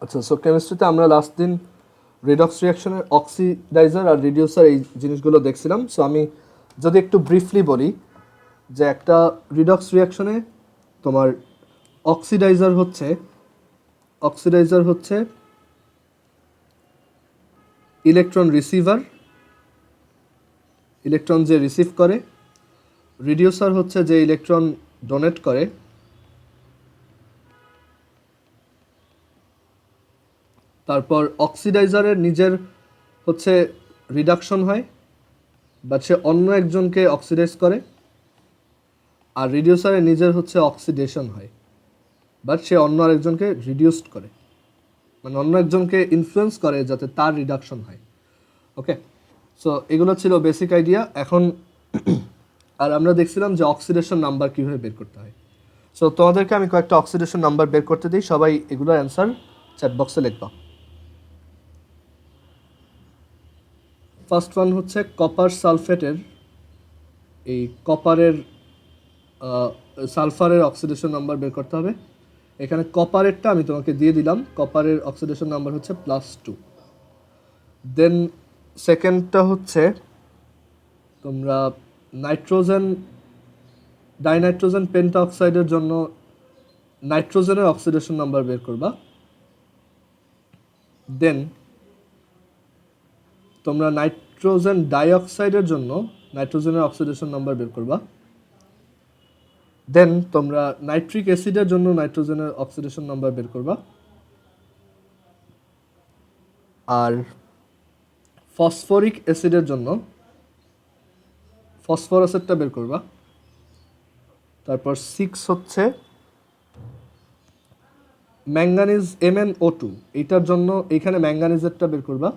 আচ্ছা, সো কেমিস্ট্রিতে আমরা লাস্ট দিন রিডক্স রিয়াকশনের অক্সিডাইজার আর রিডিউসার এই জিনিসগুলো দেখছিলাম। সো আমি যদি একটু ব্রিফলি বলি যে একটা রিডক্স রিয়াকশনে তোমার অক্সিডাইজার হচ্ছে ইলেকট্রন রিসিভার, ইলেকট্রন যে রিসিভ করে। রিডিউসার হচ্ছে যে ইলেকট্রন ডোনেট করে। তারপর অক্সিডাইজারের নিজের হচ্ছে রিডাকশন হয়, বাট সে অন্য একজনকে অক্সিডাইজ করে। আর রিডিউসারের নিজের হচ্ছে অক্সিডেশন হয়, বাট সে অন্য আরেকজনকে রিডিউসড করে, মানে অন্য একজনকে ইনফ্লুয়েন্স করে যাতে তার রিডাকশন হয়। ওকে, সো এগুলো ছিল বেসিক আইডিয়া। এখন আর আমরা দেখছিলাম যে অক্সিডেশন নাম্বার কীভাবে বের করতে হয়। সো তোমাদেরকে আমি কয়েকটা অক্সিডেশন নাম্বার বের করতে দিই, সবাই এগুলোর অ্যান্সার চ্যাট বক্সে লিখবা। ফার্স্ট ওয়ান হচ্ছে কপার সালফেটের, এই কপারের সালফারের অক্সিডেশন নাম্বার বের করতে হবে। এখানে কপারেরটা আমি তোমাকে দিয়ে দিলাম, কপারের অক্সিডেশন নাম্বার হচ্ছে +2। দেন সেকেন্ডটা হচ্ছে তোমরা ডাইনাইট্রোজেন পেন্টা অক্সাইডের জন্য নাইট্রোজেনের অক্সিডেশন নাম্বার বের করবা। দেন তোমরা নাইট্রোজেন ডাইঅক্সাইডের জন্য নাইট্রোজেনের অক্সিডেশন নাম্বার বের করবা। দেন তোমরা নাইট্রিক অ্যাসিডের জন্য নাইট্রোজেনের অক্সিডেশন নাম্বার বের করবা। আর ফসফরিক অ্যাসিডের জন্য ফসফরাসেরটা বের করবা। তারপর 6 হচ্ছে ম্যাঙ্গানিজ MnO2, এইটার জন্য এইখানে ম্যাঙ্গানিজেরটা বের করবা।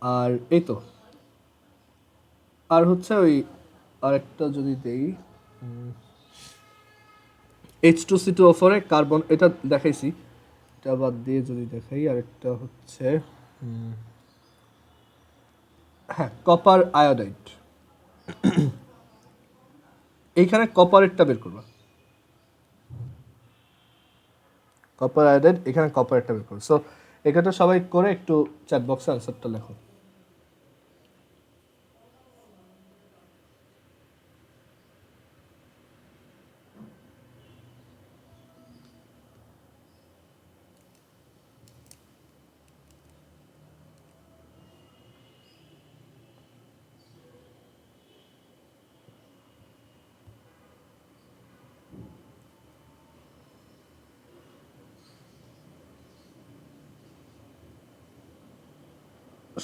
আর এই তো, আর হচ্ছে ওই আরেকটা যদি দেই H2C2O4 কার্বন, এটা দেখাইছি, এটা বাদ দিয়ে যদি দেখাই আরেকটা হচ্ছে হ্যাঁ কপার আয়োডাইড, এইখানে কপারেরটা বের করবা। কপার আয়োডাইড, এখানে কপারেরটা বের করবা। সো এখানটা সবাই করে একটু চ্যাট বক্সে আনসারটা লেখো।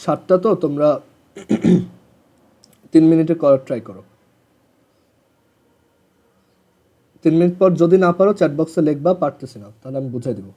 সাতটা তো তোমরা 3 মিনিটে করার ট্রাই করো। 3 মিনিট পর যদি না পারো চ্যাট বক্সে লিখবা পারতেছি না, তাহলে আমি বুঝাই দেবো।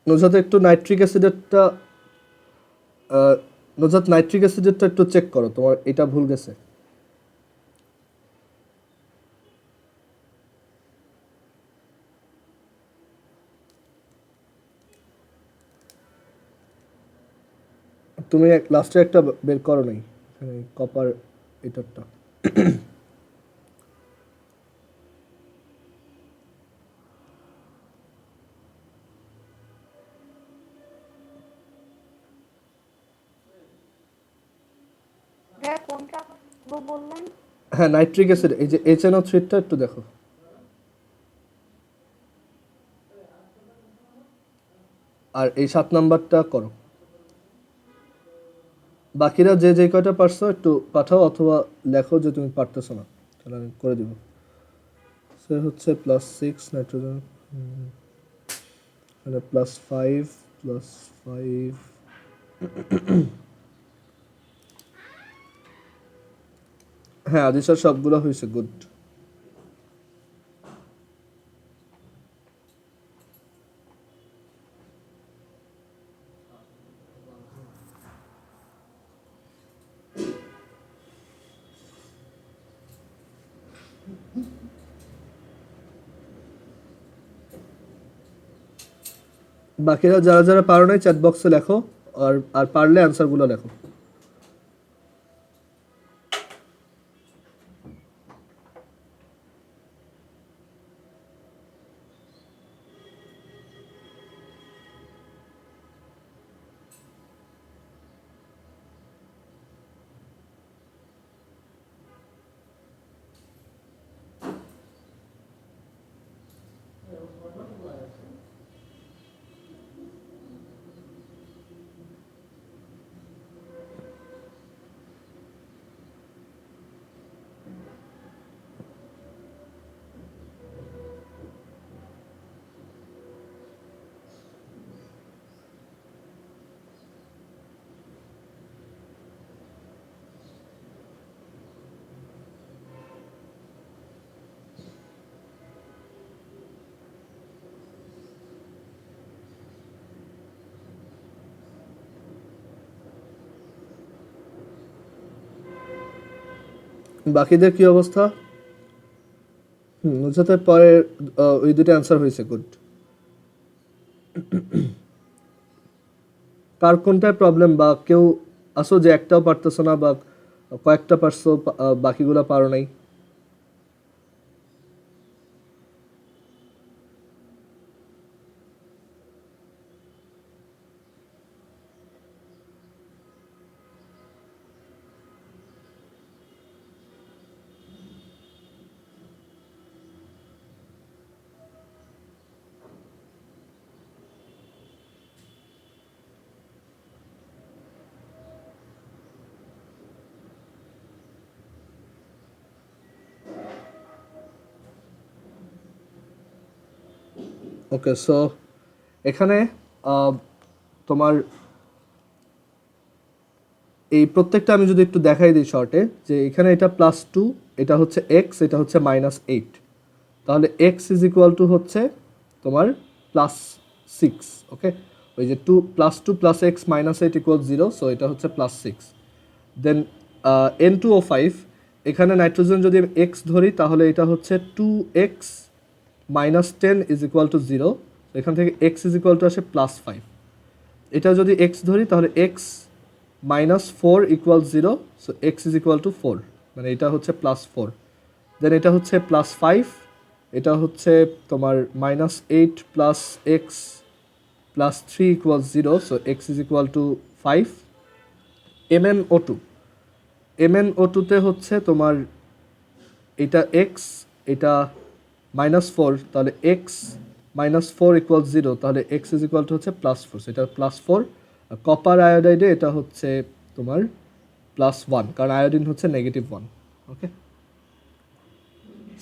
নুজহাত একটু নাইট্রিক অ্যাসিডেরটা নুজহাত নাইট্রিক অ্যাসিডেরটা একটু চেক করো, তোমার এটা ভুল গেছে। তুমি লাস্টে একটা বের করো নাই, কপার এটারটা। কোনটা বললেন? হ্যাঁ, নাইট্রিক অ্যাসিড, এই যে HNO3টা একটু দেখো। আর এই 7 নাম্বারটা করো। বাকিরা যে যে কয়টা পারছো একটু পাঠাও, অথবা লেখো যে তুমি পারতেছো না, তাহলে আমি করে দিব। সে হচ্ছে +6 নাইট্রোজেন, +5 +5। হ্যাঁ, আদিশার সবগুলো হয়েছে, গুড। বাকিরা যারা যারা পারো নাই চ্যাট বক্সে লেখো, আর আর পারলে অ্যান্সারগুলো লেখো। বাকিদের কি অবস্থা? নুজহাতের পরে ওই দুটো অ্যান্সার হয়েছে, গুড। কার কোনটায় প্রবলেম, বা কেউ আসো যে একটাও পারতেছো না, বা কয়েকটা পারছো, বাকিগুলো পারো নাই? ওকে, সো এখানে তোমার এই প্রত্যেকটা আমি যদি একটু দেখাই দিই শর্টে, যে এখানে এটা +2, এটা হচ্ছে x, এটা হচ্ছে -8, তাহলে x ইজ ইকুয়াল টু হচ্ছে তোমার +6। ওকে, ওই যে +2 + x -8 = 0, সো এটা হচ্ছে +6। দেন N2O5, এখানে নাইট্রোজেন যদি আমি x ধরি তাহলে এটা হচ্ছে 2x -10 ইজ ইকুয়াল টু 0, এখান থেকে x ইজ ইকুয়াল টু আসে +5। এটা যদি x ধরি তাহলে x -4 = 0, so x is equal to 4, মানে এটা হচ্ছে +4। দেন এটা হচ্ছে +5, এটা হচ্ছে তোমার -8 + x +3 = 0, so x is equal to 5। MnO2তে হচ্ছে তোমার এটা x, এটা -4, তাহলে x -4 = 0, তাহলে x ইজ ইকুয়াল টু হচ্ছে +4, সেটা +4। কপার আয়োডাইডে এটা হচ্ছে তোমার +1, কারণ আয়োডিন হচ্ছে -1। ওকে,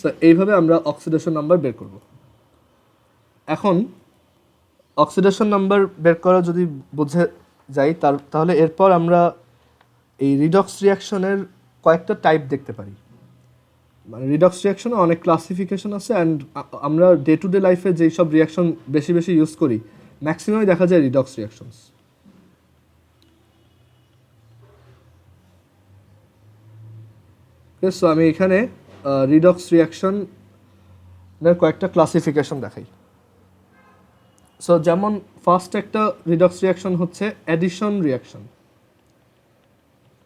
সো এইভাবে আমরা অক্সিডেশন নাম্বার বের করব। এখন অক্সিডেশন নাম্বার বের করা যদি বুঝে যাই, তাহলে এরপর আমরা এই রিডক্স রিয়াকশনের কয়েকটা টাইপ দেখতে পারি। মানে রিডক্স রিয়াকশনে অনেক ক্লাসিফিকেশন আছে, অ্যান্ড আমরা ডে টু ডে লাইফে যেই সব রিয়াকশন বেশি বেশি ইউজ করি, ম্যাক্সিমামই দেখা যায় রিডক্স রিয়াকশনস। সো আমি এখানে রিডক্স রিয়াকশনের কয়েকটা ক্লাসিফিকেশন দেখাই। সো যেমন ফার্স্ট একটা রিডক্স রিয়াকশন হচ্ছে অ্যাডিশন রিয়াকশন।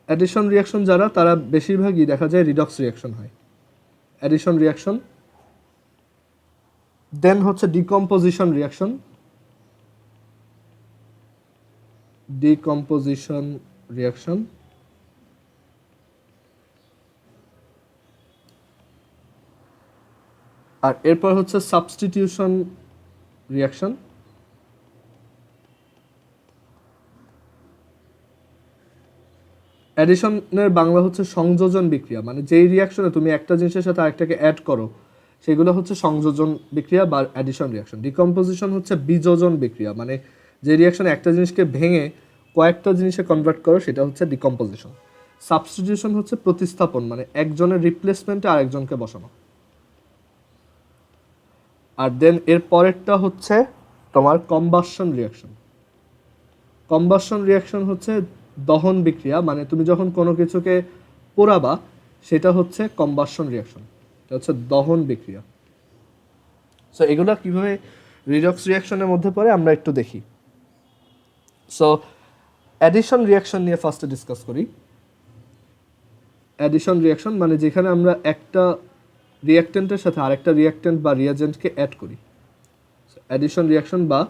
অ্যাডিশন রিয়াকশন যারা, তারা বেশিরভাগই দেখা যায় রিডক্স রিয়াকশন হয়, অ্যাডিশন রিয়াকশন। দেন হচ্ছে ডিকম্পোজিশন রিয়াকশন। ডিকম্পোজিশন রিয়াকশন, আর এরপর হচ্ছে সাবস্টিটিউশন রিয়াকশন। অ্যাডিশনের বাংলা হচ্ছে সংযোজন বিক্রিয়া, মানে যেই রিয়াকশনে তুমি একটা জিনিসের সাথে আরেকটাকে অ্যাড করো সেগুলো হচ্ছে সংযোজন বিক্রিয়া বা অ্যাডিশন রিয়াকশন। ডিকম্পোজিশন হচ্ছে বিযোজন বিক্রিয়া, মানে যে রিয়াকশনে একটা জিনিসকে ভেঙে কয়েকটা জিনিসে কনভার্ট করো সেটা হচ্ছে ডিকম্পোজিশন। সাবস্টিটিউশন হচ্ছে প্রতিস্থাপন, মানে একজনের রিপ্লেসমেন্টে আরেকজনকে বসানো। আর দেন এর পরেরটা হচ্ছে তোমার কম্বাসন রিয়াকশন। কম্বাসন রিয়াকশন হচ্ছে দহন বিক্রিয়া, মানে তুমি যখন কোনো কিছুকে পোড়াবা সেটা হচ্ছে কম্বাসন রিয়াকশন, এটা হচ্ছে দহন বিক্রিয়া। সো এগুলো কীভাবে রিডক্স রিয়াকশনের মধ্যে পড়ে আমরা একটু দেখি। সো অ্যাডিশন রিয়াকশন নিয়ে ফার্স্টে ডিসকাস করি। অ্যাডিশন রিয়াকশন মানে যেখানে আমরা একটা রিয়াক্টেন্টের সাথে আরেকটা রিয়াক্টেন্ট বা রিয়াজেন্টকে অ্যাড করি, অ্যাডিশন রিয়াকশন বা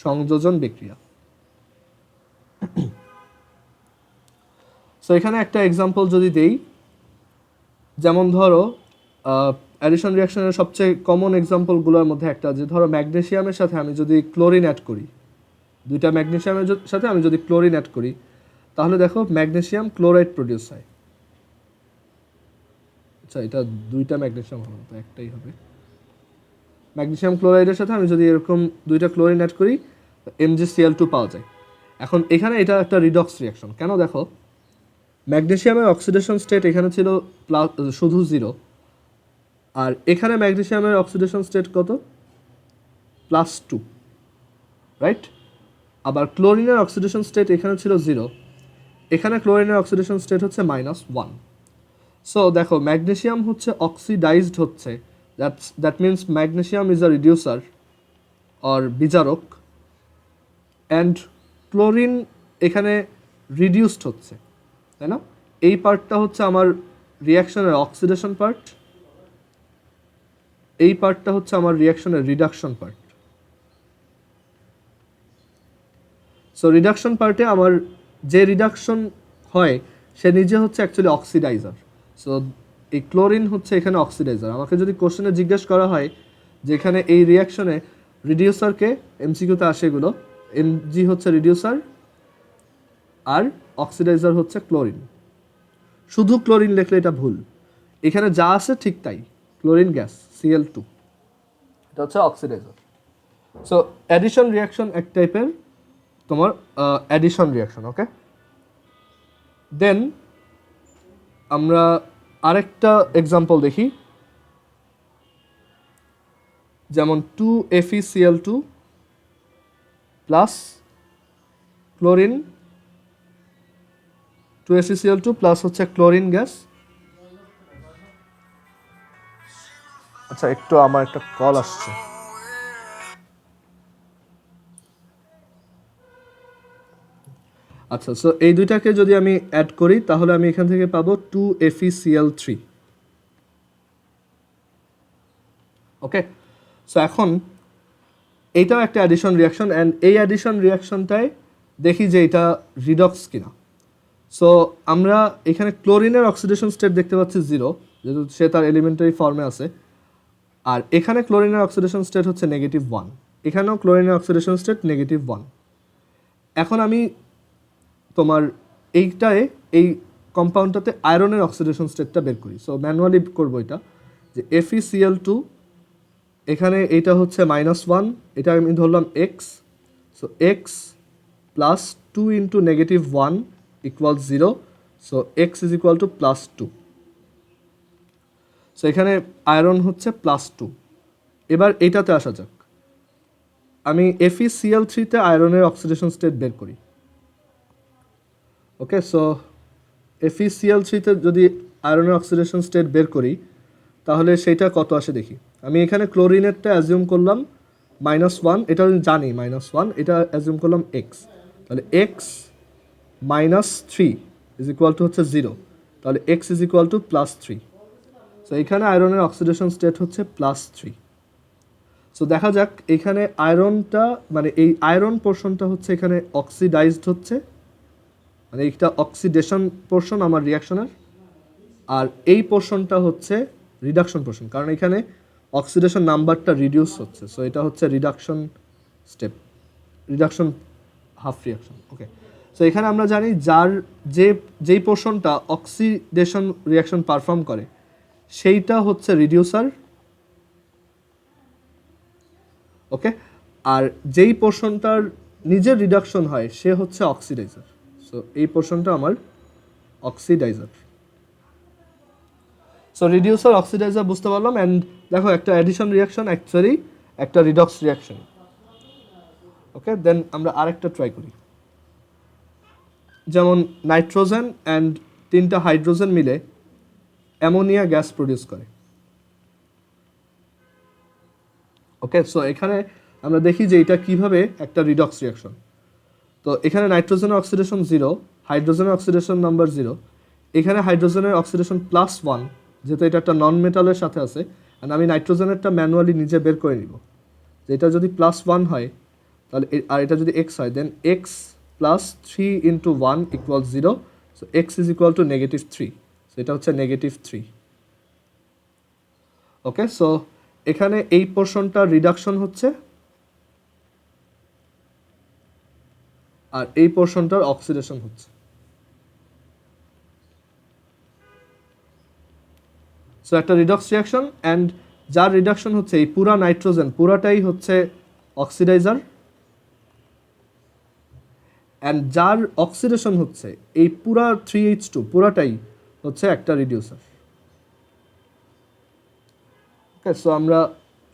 সংযোজন বিক্রিয়া। সো এখানে একটা এক্সাম্পল যদি দেই, যেমন ধরো অ্যাডিশন রিয়াকশনের সবচেয়ে কমন এক্সাম্পলগুলোর মধ্যে একটা, যে ধরো ম্যাগনেসিয়ামের সাথে আমি যদি ক্লোরিন অ্যাড করি, দুইটা ম্যাগনেসিয়ামের সাথে আমি যদি ক্লোরিন অ্যাড করি, তাহলে দেখো ম্যাগনেসিয়াম ক্লোরাইড প্রডিউস হয়। আচ্ছা, এটা দুইটা ম্যাগনেসিয়াম হবে তো একটাই হবে। ম্যাগনেসিয়াম ক্লোরাইডের সাথে আমি যদি এরকম দুইটা ক্লোরিন অ্যাড করি, MgCl2 পাওয়া যায়। এখন এখানে এটা একটা রিডক্স রিয়াকশন। কেন? দেখো, ম্যাগনেসিয়ামের অক্সিডেশন স্টেট এখানে ছিল শুধু 0, আর এখানে ম্যাগনেসিয়ামের অক্সিডেশন স্টেট কত? +2, রাইট? আবার ক্লোরিনের অক্সিডেশন স্টেট এখানে ছিল 0, এখানে ক্লোরিনের অক্সিডেশন স্টেট হচ্ছে -1। সো দেখো, ম্যাগনেসিয়াম হচ্ছে অক্সিডাইজড হচ্ছে, that means magnesium is a reducer or বিজারক, অ্যান্ড ক্লোরিন এখানে রিডিউসড হচ্ছে, তাই না? এই পার্টটা হচ্ছে আমার রিয়াকশনের অক্সিডেশন পার্ট, এই পার্টটা হচ্ছে আমার রিয়াকশনের রিডাকশন পার্ট। সো রিডাকশন পার্টে আমার যে রিডাকশন হয় সে নিজে হচ্ছে অ্যাকচুয়ালি অক্সিডাইজার। সো এই ক্লোরিন হচ্ছে এখানে অক্সিডাইজার। আমাকে যদি কোশ্চেনে জিজ্ঞেস করা হয় যে এখানে এই রিয়াকশনে রিডিউসারকে, MCQতে আসে এগুলো, Mg হচ্ছে রিডিউসার আর অক্সিডাইজার হচ্ছে ক্লোরিন। শুধু ক্লোরিন লিখলে এটা ভুল, এখানে যা আছে ঠিক তাই, ক্লোরিন গ্যাস Cl2, এটা হচ্ছে অক্সিডাইজার। সো অ্যাডিশন রিয়াকশন এক টাইপের তোমার অ্যাডিশন রিয়াকশন, ওকে? দেন আমরা আরেকটা এক্সাম্পল দেখি, যেমন 2FeCl2 plus chlorine, 2FeCl2 plus হচ্ছে ক্লোরিন গ্যাস। আচ্ছা, একটু আমার একটা কল আসছে। আচ্ছা, সো এই দুইটাকে যদি আমি অ্যাড করি তাহলে আমি এখান থেকে পাবো 2FeCl3, ওকে? সো এখন এইটাও একটা অ্যাডিশন রিয়াকশন, অ্যান্ড এই অ্যাডিশন রিয়াকশনটায় দেখি যে এটা রিডক্স কিনা। সো আমরা এখানে ক্লোরিনের অক্সিডেশন স্টেট দেখতে পাচ্ছি 0, যেহেতু সে তার এলিমেন্টারি ফর্মে আছে, আর এখানে ক্লোরিনের অক্সিডেশন স্টেট হচ্ছে -1, এখানেও ক্লোরিনের অক্সিডেশন স্টেট -1। এখন আমি তোমার এইটায়, এই কম্পাউন্ডটাতে আয়রনের অক্সিডেশন স্টেটটা বের করি। সো ম্যানুয়ালি করবো এটা, যে FeCl2 এখানে এইটা হচ্ছে -1, এটা আমি ধরলাম x, so x plus 2 into -1 equal 0, so x is equal to +2। So এখানে আয়রন হচ্ছে +2। এবার এইটাতে আসা যাক, আমি FeCl3 তে আয়রনের অক্সিডেশন স্টেট বের করি। ওকে, সো FeCl3 তে যদি আয়রনের অক্সিডেশন স্টেট বের করি তাহলে সেটা কত আসে দেখি। আমি এখানে ক্লোরিনেরটা অ্যাজিউম করলাম -1, এটা আমি জানি -1, এটা অ্যাজিউম করলাম x, তাহলে x -3 ইজ ইকুয়াল টু হচ্ছে 0, তাহলে x is equal to +3। So এখানে আয়রনের অক্সিডেশন স্টেট হচ্ছে +3। সো দেখা যাক এখানে আয়রনটা মানে এই আয়রন পোর্শনটা হচ্ছে এখানে অক্সিডাইজড হচ্ছে, মানে এইটা অক্সিডেশন পোর্শন আমার রিয়াকশনের, আর এই পোর্শনটা হচ্ছে রিডাকশন পোর্শন, কারণ এখানে অক্সিডেশন নাম্বারটা রিডিউস হচ্ছে। সো এটা হচ্ছে reduction step, reduction half reaction. Okay, so এখানে আমরা জানি যেই পোর্শনটা অক্সিডেশন রিয়াকশন পারফর্ম করে সেইটা হচ্ছে রিডিউসার। ওকে, আর যেই পোর্শনটার নিজের রিডাকশন হয় সে হচ্ছে অক্সিডাইজার। সো এই পোর্শনটা আমার অক্সিডাইজার। সো রিডিউসার অক্সিডাইজার বুঝতে পারলাম। অ্যান্ড দেখো একটা অ্যাডিশন রিয়াকশন অ্যাকচুয়ালি একটা রিডক্স রিয়াকশন। ওকে, দেন আমরা আরেকটা ট্রাই করি, যেমন নাইট্রোজেন অ্যান্ড 3টা হাইড্রোজেন মিলে অ্যামোনিয়া গ্যাস প্রডিউস করে। ওকে, সো এখানে আমরা দেখি যে এটা কিভাবে একটা রিডক্স রিয়াকশন। তো এখানে নাইট্রোজেনের অক্সিডেশন 0, হাইড্রোজেনের অক্সিডেশন নাম্বার 0, এখানে হাইড্রোজেনের অক্সিডেশন +1, যেহেতু এটা একটা নন মেটালের সাথে আছে। অ্যান্ড আমি নাইট্রোজেনেরটা ম্যানুয়ালি নিজে বের করে নিব, যে এটা যদি +1 হয় তাহলে আর এটা যদি x হয়, দেন x +3 × 1 = 0, so x is equal to -3, so এটা হচ্ছে -3। ওকে, সো এখানে এই পোর্শনটা রিডাকশন হচ্ছে আর এই পোর্শনটার অক্সিডেশন হচ্ছে। সো একটা রিডক্স রিয়াকশন, অ্যান্ড যার রিডাকশন হচ্ছে এই পুরা নাইট্রোজেন পুরাটাই হচ্ছে অক্সিডাইজার, অ্যান্ড যার অক্সিডেশন হচ্ছে এই পুরা 3H2 পুরাটাই হচ্ছে একটা রিডিউসার। ওকে, সো আমরা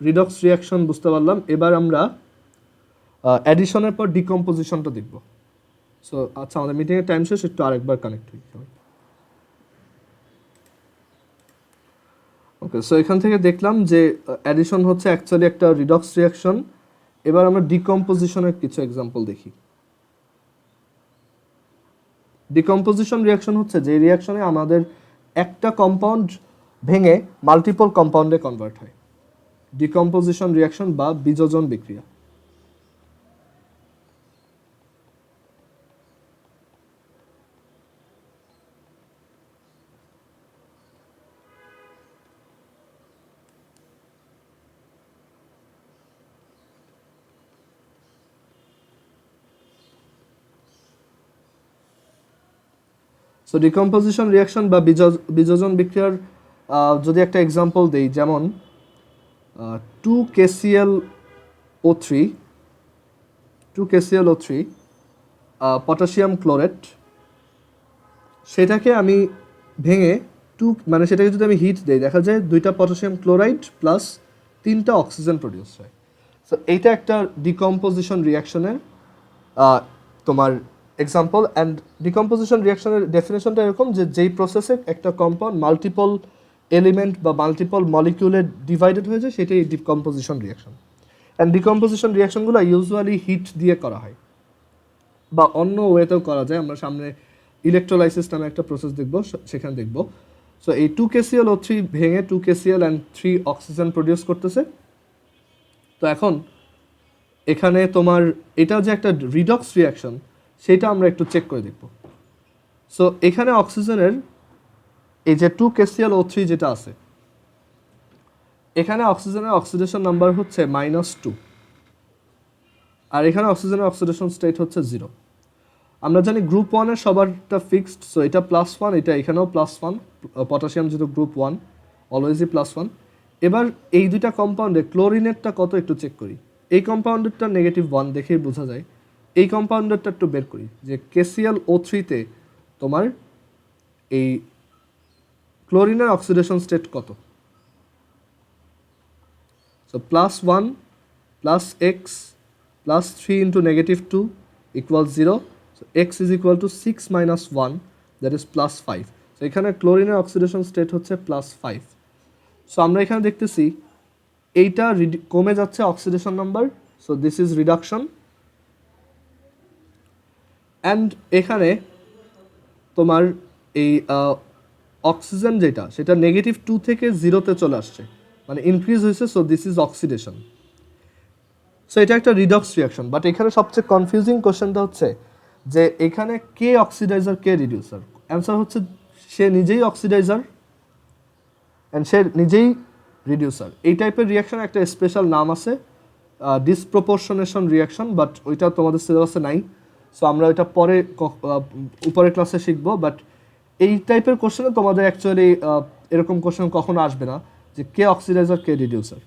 রিডক্স রিয়াকশন বুঝতে পারলাম। এবার আমরা অ্যাডিশনের পর ডিকম্পোজিশনটা দেখব। সো আচ্ছা, আমাদের মিটিংয়ের টাইম শেষ, একটু আরেকবার কানেক্ট হই সবাই। ওকে, সো এখান থেকে দেখলাম যে অ্যাডিশন হচ্ছে অ্যাকচুয়ালি একটা রিডক্স রিয়াকশন। এবার আমরা ডিকম্পোজিশনের কিছু এক্সাম্পল দেখি। ডিকম্পোজিশন রিয়াকশন হচ্ছে যে রিয়াকশনে আমাদের একটা কম্পাউন্ড ভেঙে মাল্টিপল কম্পাউন্ডে কনভার্ট হয়, ডিকম্পোজিশন রিয়াকশন বা বিযোজন বিক্রিয়া। সো ডিকম্পোজিশন রিয়াকশন বা বিযোজন বিক্রিয়ার যদি একটা এক্সাম্পল দেই, যেমন 2KClO3 পটাশিয়াম ক্লোরেট, সেটাকে আমি ভেঙে মানে সেটাকে যদি আমি হিট দেই, দেখা যায় 2টা পটাশিয়াম ক্লোরাইড প্লাস 3টা অক্সিজেন প্রডিউস হয়। সো এইটা একটা ডিকম্পোজিশন রিয়াকশনের তোমার এক্সাম্পল। অ্যান্ড ডিকম্পোজিশন রিয়াকশনের ডেফিনেশনটা এরকম যে যেই প্রসেসে একটা কম্পাউন্ড মাল্টিপল এলিমেন্ট বা মাল্টিপল মলিকিউলে ডিভাইডেড হয়ে যায় সেটাই ডিকম্পোজিশন রিয়াকশন। অ্যান্ড ডিকম্পোজিশন রিয়াকশনগুলো ইউজুয়ালি হিট দিয়ে করা হয় বা অন্য ওয়েতেও করা যায়। আমরা সামনে ইলেকট্রোলাইসিস নামে একটা প্রসেস দেখব, সেখানে দেখব। সো এই 2KClO3 ভেঙে 2KCl অ্যান্ড 3 অক্সিজেন প্রডিউস করতেছে। তো এখন এখানে তোমার এটা যে একটা রিডক্স রিয়াকশন সেটা আমরা একটু চেক করে দেখব। সো এখানে অক্সিজেনের এই যে 2KClO3 যেটা আছে, এখানে অক্সিজেনের অক্সিডেশন নাম্বার হচ্ছে -2, আর এখানে অক্সিজেনের অক্সিডেশন স্টেট হচ্ছে 0। আমরা জানি গ্রুপ 1-এর সবারটা ফিক্সড, সো এটা +1, এটা এখানেও +1, পটাশিয়াম যেহেতু গ্রুপ 1 অলওয়েজই +1। এবার এই দুইটা কম্পাউন্ডে ক্লোরিনেরটা কত একটু চেক করি। এই কম্পাউন্ডেরটা -1 দেখেই বোঝা যায়। এই কম্পাউন্ডেরটা একটু বের করি যে KClO3-তে তোমার এই ক্লোরিনের অক্সিডেশন স্টেট কত। So +1 +X plus 3 into negative 2 equal 0, so x is equal to 6 minus 1, that is plus 5। So এখানে ক্লোরিনের অক্সিডেশন স্টেট হচ্ছে প্লাস 5। সো আমরা এখানে দেখতেছি এইটা কমে যাচ্ছে oxidation number, so this is reduction. And এখানে তোমার এই অক্সিজেন যেটা সেটা নেগেটিভ 2 থেকে 0-তে চলে আসছে, মানে ইনক্রিজ হয়েছে, so this is oxidation. So এটা একটা রিডক্স রিয়াকশন। বাট এখানে সবচেয়ে কনফিউজিং কোশ্চেনটা হচ্ছে যে এখানে কে অক্সিডাইজার কে রিডিউসার। অ্যান্সার হচ্ছে সে নিজেই অক্সিডাইজার অ্যান্ড সে নিজেই রিডিউসার। এই টাইপের রিয়াকশন একটা স্পেশাল নাম আছে, ডিসপ্রপোর্শনেশন রিয়াকশন, বাট ওইটা তোমাদের সিলেবাসে নাই, সো আমরা ওইটা পরে উপরের ক্লাসে শিখবো। বাট এই টাইপের কোশ্চেনে তোমাদের অ্যাকচুয়ালি এরকম কোশ্চেন কখনো আসবে না যে কে অক্সিডাইজার কে রিডিউসার।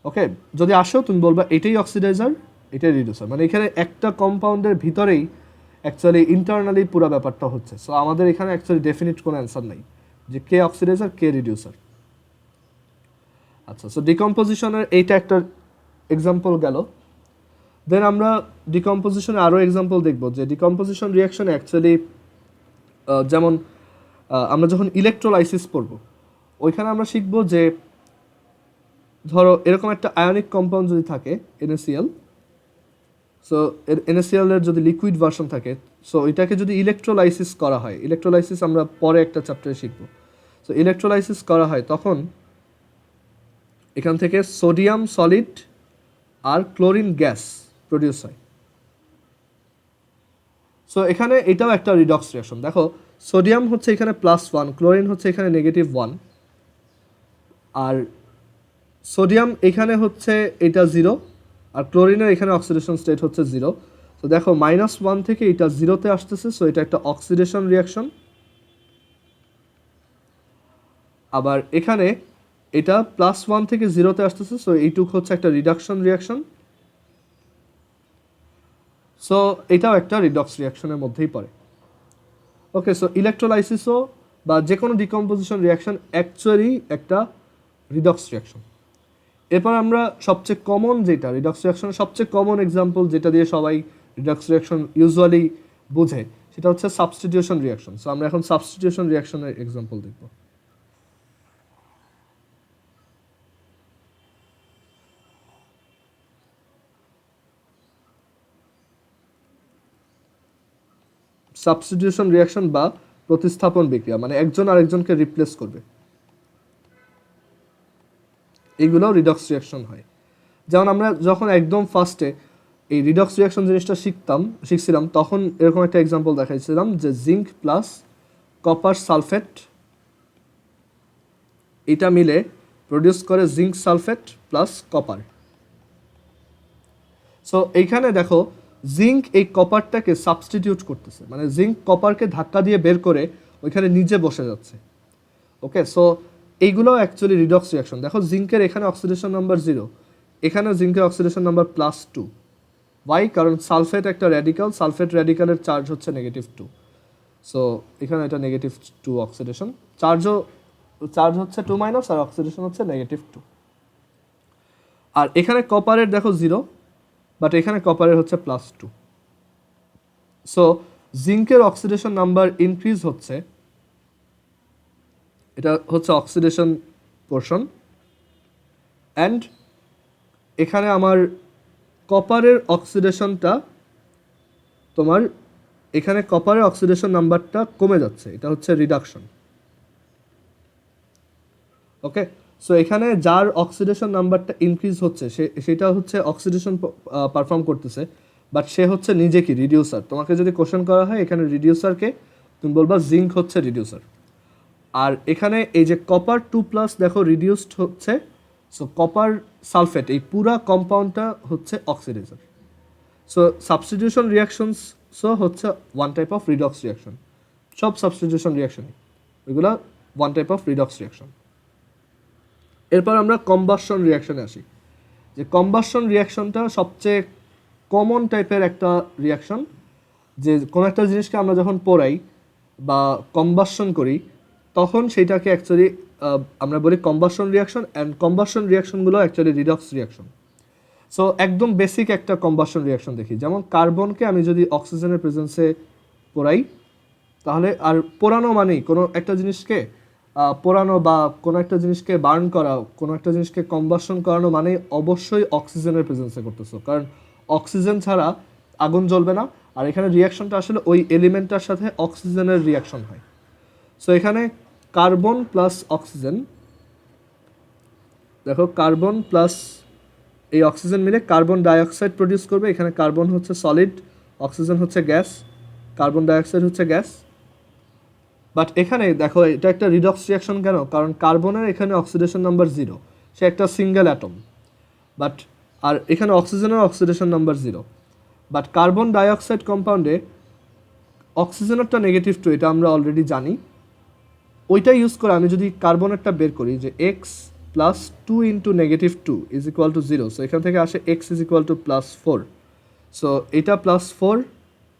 ওকে, যদি আসো তুমি বলবা এটাই অক্সিডাইজার এটাই রিডিউসার, মানে এখানে একটা কম্পাউন্ডের ভিতরেই অ্যাকচুয়ালি ইন্টারনালি পুরো ব্যাপারটা হচ্ছে। সো আমাদের এখানে অ্যাকচুয়ালি ডেফিনিট কোনো অ্যান্সার নাই যে কে অক্সিডাইজার কে রিডিউসার। আচ্ছা, সো ডিকম্পোজিশনের এইটা একটা এক্সাম্পল গেল। দেন আমরা ডিকম্পোজিশনে আরও এক্সাম্পল দেখব যে ডিকম্পোজিশন রিয়াকশন অ্যাকচুয়ালি যেমন আমরা যখন ইলেকট্রোলাইসিস পড়ব ওইখানে আমরা শিখব যে ধরো এরকম একটা আয়নিক কম্পাউন্ড যদি থাকে NaCl, সো NaCl এর যদি লিকুইড ভার্সন থাকে, সো এটাকে যদি ইলেকট্রোলাইসিস করা হয়, ইলেকট্রোলাইসিস আমরা পরে একটা চ্যাপ্টারে শিখব। সো ইলেকট্রোলাইসিস করা হয় তখন এখান থেকে সোডিয়াম সলিড আর ক্লোরিন গ্যাস প্রডিউস হয়। সো এখানে এটাও একটা রিডক্স রিয়াকশন। দেখো সোডিয়াম হচ্ছে এখানে +1, ক্লোরিন হচ্ছে এখানে -1, আর সোডিয়াম এখানে হচ্ছে এটা 0 আর ক্লোরিনের এখানে অক্সিডেশন স্টেট হচ্ছে 0। তো দেখো -1 থেকে এটা 0-তে আসতেছে, সো এটা একটা অক্সিডেশন রিয়াকশন। আবার এখানে এটা +1 থেকে 0-তে আসতেছে, সো এইটুক হচ্ছে একটা রিডাকশন রিয়াকশন। সো এটাও একটা রিডক্স রিয়াকশনের মধ্যেই পড়ে। ওকে, সো ইলেকট্রোলাইসিসও বা যে কোনো ডিকম্পোজিশন রিয়াকশন অ্যাকচুয়ালি একটা রিডক্স রিয়াকশন। এরপর আমরা সবচেয়ে কমন যেটা রিডক্স রিয়াকশনের সবচেয়ে কমন এক্সাম্পল যেটা দিয়ে সবাই রিডক্স রিয়াকশন ইউজুয়ালি বোঝে সেটা হচ্ছে সাবস্টিটিউশন রিয়াকশন। সো আমরা এখন সাবস্টিটিউশন রিয়াকশনের এক্সাম্পল দেখব। সাবস্টিটিউশন রিয়াকশন বা প্রতিস্থাপন বিক্রিয়া, মানে একজন আরেকজনকে রিপ্লেস করবে, এইগুলোও রিডক্স রিয়াকশন হয়। যেমন আমরা যখন একদম ফার্স্টে এই রিডক্স রিয়াকশন জিনিসটা শিখছিলাম তখন এরকম একটা এক্সাম্পল দেখাইছিলাম যে জিঙ্ক প্লাস কপার সালফেট এটা মিলে প্রডিউস করে zinc sulphate plus copper. So এইখানে দেখো জিঙ্ক এই কপারটাকে সাবস্টিটিউট করতেছে, মানে জিঙ্ক কপারকে ধাক্কা দিয়ে বের করে ওইখানে নিজে বসে যাচ্ছে। ওকে, সো এইগুলো অ্যাকচুয়ালি রিডক্স রিয়াকশন। দেখো জিঙ্কের এখানে অক্সিডেশন নাম্বার 0, এখানে জিঙ্কের অক্সিডেশন নাম্বার +2। ওয়াই? কারণ সালফেট একটা র্যাডিক্যাল, সালফেট র্যাডিক্যালের চার্জ হচ্ছে -2, সো এখানে এটা -2 অক্সিডেশন, চার্জ হচ্ছে 2- আর অক্সিডেশন হচ্ছে -2। আর এখানে কপারের দেখো 0, বাট এখানে কপারের হচ্ছে +2। সো জিঙ্কের অক্সিডেশন নাম্বার ইনক্রিজ হচ্ছে, এটা হচ্ছে অক্সিডেশন পোর্শন। অ্যান্ড এখানে আমার কপারের অক্সিডেশনটা তোমার এখানে কপারের অক্সিডেশন নাম্বারটা কমে যাচ্ছে, এটা হচ্ছে রিডাকশন। ওকে, সো এখানে যার অক্সিডেশন নাম্বারটা ইনক্রিজ হচ্ছে সেটা হচ্ছে অক্সিডেশন পারফর্ম করতেছে, বাট সে হচ্ছে নিজে কি রিডিউসার। তোমাকে যদি কোশ্চেন করা হয় এখানে রিডিউসারকে, তুমি বলবা জিঙ্ক হচ্ছে রিডিউসার। আর এখানে এই যে কপার 2+ দেখো রিডিউসড হচ্ছে, সো কপার সালফেট এই পুরা কম্পাউন্ডটা হচ্ছে অক্সিডাইজার। সো সাবস্টিটিউশন রিয়াকশনস হচ্ছে one type of redox reaction. সব সাবস্টিটিউশন রিয়াকশনই এগুলো one type of redox reaction. এরপর আমরা কম্বাসন রিয়াকশনে আসি, যে কম্বাসন রিয়াকশনটা সবচেয়ে কমন টাইপের একটা রিয়াকশন। যে কোনো একটা জিনিসকে আমরা যখন পোড়াই বা কম্বাসন করি তখন সেইটাকে অ্যাকচুয়ালি আমরা বলি কম্বাসন রিয়াকশন, অ্যান্ড কম্বাসন রিয়াকশনগুলো অ্যাকচুয়ালি রিডক্স রিয়াকশন। সো একদম বেসিক একটা কম্বাসন রিয়াকশন দেখি, যেমন কার্বনকে আমি যদি অক্সিজেনের প্রেজেন্সে পোড়াই, তাহলে আর পোড়ানো মানেই কোনো একটা জিনিসকে পোড়ানো বা কোনো একটা জিনিসকে বার্ন করা, কোনো একটা জিনিসকে কম্বাসন করানো মানে অবশ্যই অক্সিজেনের প্রেজেন্সে করতেছো, কারণ অক্সিজেন ছাড়া আগুন জ্বলবে না। আর এখানে রিয়াকশনটা আসলে ওই এলিমেন্টটার সাথে অক্সিজেনের রিয়াকশন হয়। সো এখানে কার্বন প্লাস অক্সিজেন, দেখো কার্বন প্লাস এই অক্সিজেন মিলে কার্বন ডাইঅক্সাইড প্রডিউস করবে। এখানে কার্বন হচ্ছে সলিড, অক্সিজেন হচ্ছে গ্যাস, কার্বন ডাইঅক্সাইড হচ্ছে গ্যাস। বাট এখানে দেখো এটা একটা রিডক্স রিয়াকশন কেন, কারণ কার্বনের এখানে অক্সিডেশন নাম্বার 0, সে একটা সিঙ্গেল অ্যাটম। বাট আর এখানে অক্সিজেনের oxidation number 0, but carbon dioxide কম্পাউন্ডে অক্সিজেনেরটা -2, এটা আমরা অলরেডি জানি। ওইটা ইউজ করে আমি যদি কার্বনেরটা বের করি যে x plus 2 into -2 is equal to 0, so এখান থেকে আসে x is equal to +4, so এটা +4,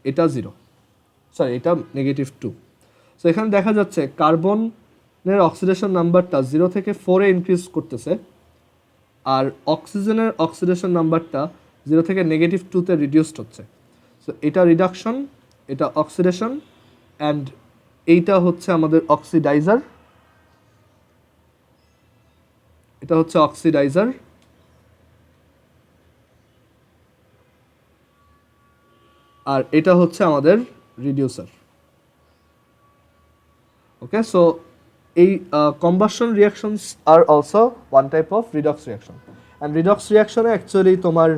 এটা 0, সরি এটা -2। সো এখানে দেখা যাচ্ছে কার্বনের অক্সিডেশন নাম্বারটা 0 থেকে 4-এ ইনক্রিজ করতেছে, আর অক্সিজেনের অক্সিডেশন নাম্বারটা 0 থেকে -2-তে রিডিউসড হচ্ছে। সো এটা রিডাকশন, এটা অক্সিডেশন, অ্যান্ড এইটা হচ্ছে আমাদের অক্সিডাইজার, এটা হচ্ছে অক্সিডাইজার। আর এটা হচ্ছে আমাদের রিডিউসার। ওকে, সো এই combustion reactions are also one type of redox reaction. And redox রিয়াকশনে অ্যাকচুয়ালি তোমার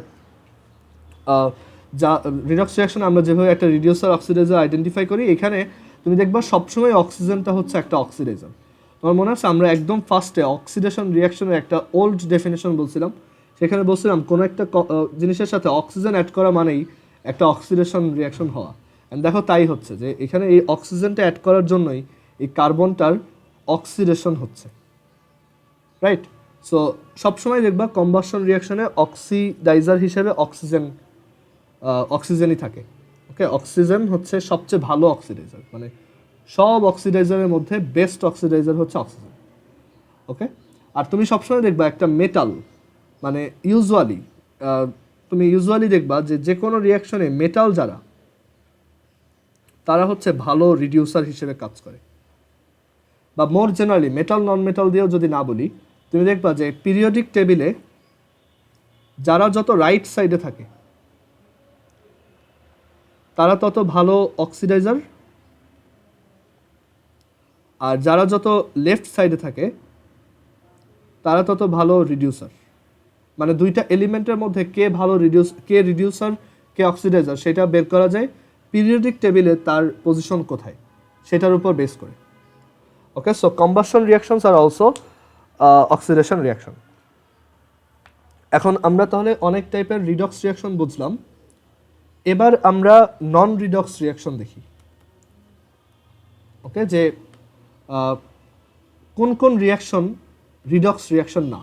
যা রিডক্স রিয়াকশন আমরা যেভাবে একটা রিডিউসার অক্সিডাইজার আইডেন্টিফাই করি, এখানে তুমি দেখবা সবসময় অক্সিজেনটা হচ্ছে একটা অক্সিডাইজার। তোমার মনে আছে আমরা একদম ফার্স্টে অক্সিডেশন রিয়াকশনের একটা ওল্ড ডেফিনেশন বলছিলাম, সেখানে বলছিলাম কোনো একটা জিনিসের সাথে অক্সিজেন অ্যাড করা মানেই একটা অক্সিডেশন রিয়াকশন হওয়া। অ্যান্ড দেখো তাই হচ্ছে, যে এখানে এই অক্সিজেনটা অ্যাড করার জন্যই এই কার্বনটার অক্সিডেশন হচ্ছে, রাইট? সো সবসময় দেখবা কম্বাসন রিয়াকশনে অক্সিডাইজার হিসেবে অক্সিজেনই থাকে। ওকে, অক্সিজেন হচ্ছে সবচেয়ে ভালো অক্সিডাইজার, মানে সব অক্সিডাইজারের মধ্যে বেস্ট অক্সিডাইজার হচ্ছে অক্সিজেন। ওকে, আর তুমি সবসময় দেখবা একটা মেটাল, মানে তুমি ইউজুয়ালি দেখবা যে যে কোনো রিয়াকশনে মেটাল যারা, তারা হচ্ছে ভালো রিডিউসার হিসেবে কাজ করে। বা মোর জেনারেলি মেটাল নন মেটাল দিয়েও যদি না বলি, তুমি দেখবা যে পিরিয়ডিক টেবিলে যারা যত রাইট সাইডে থাকে তারা তত ভালো অক্সিডাইজার, আর যারা যত লেফট সাইডে থাকে তারা তত ভালো রিডিউসার। মানে দুইটা এলিমেন্টের মধ্যে কে ভালো কে রিডিউসার কে অক্সিডাইজার সেটা বের করা যায় পিরিয়ডিক টেবিলে তার পজিশন কোথায় সেটার উপর বেস করে। Okay, so combustion reactions are also oxidation reaction. এখন আমরা তাহলে অনেক টাইপের রিডক্স রিয়াকশন বুঝলাম, এবার আমরা নন রিডক্স রিয়াকশন দেখি। ওকে, যে কোন কোন রিয়াকশন রিডক্স রিয়াকশন না,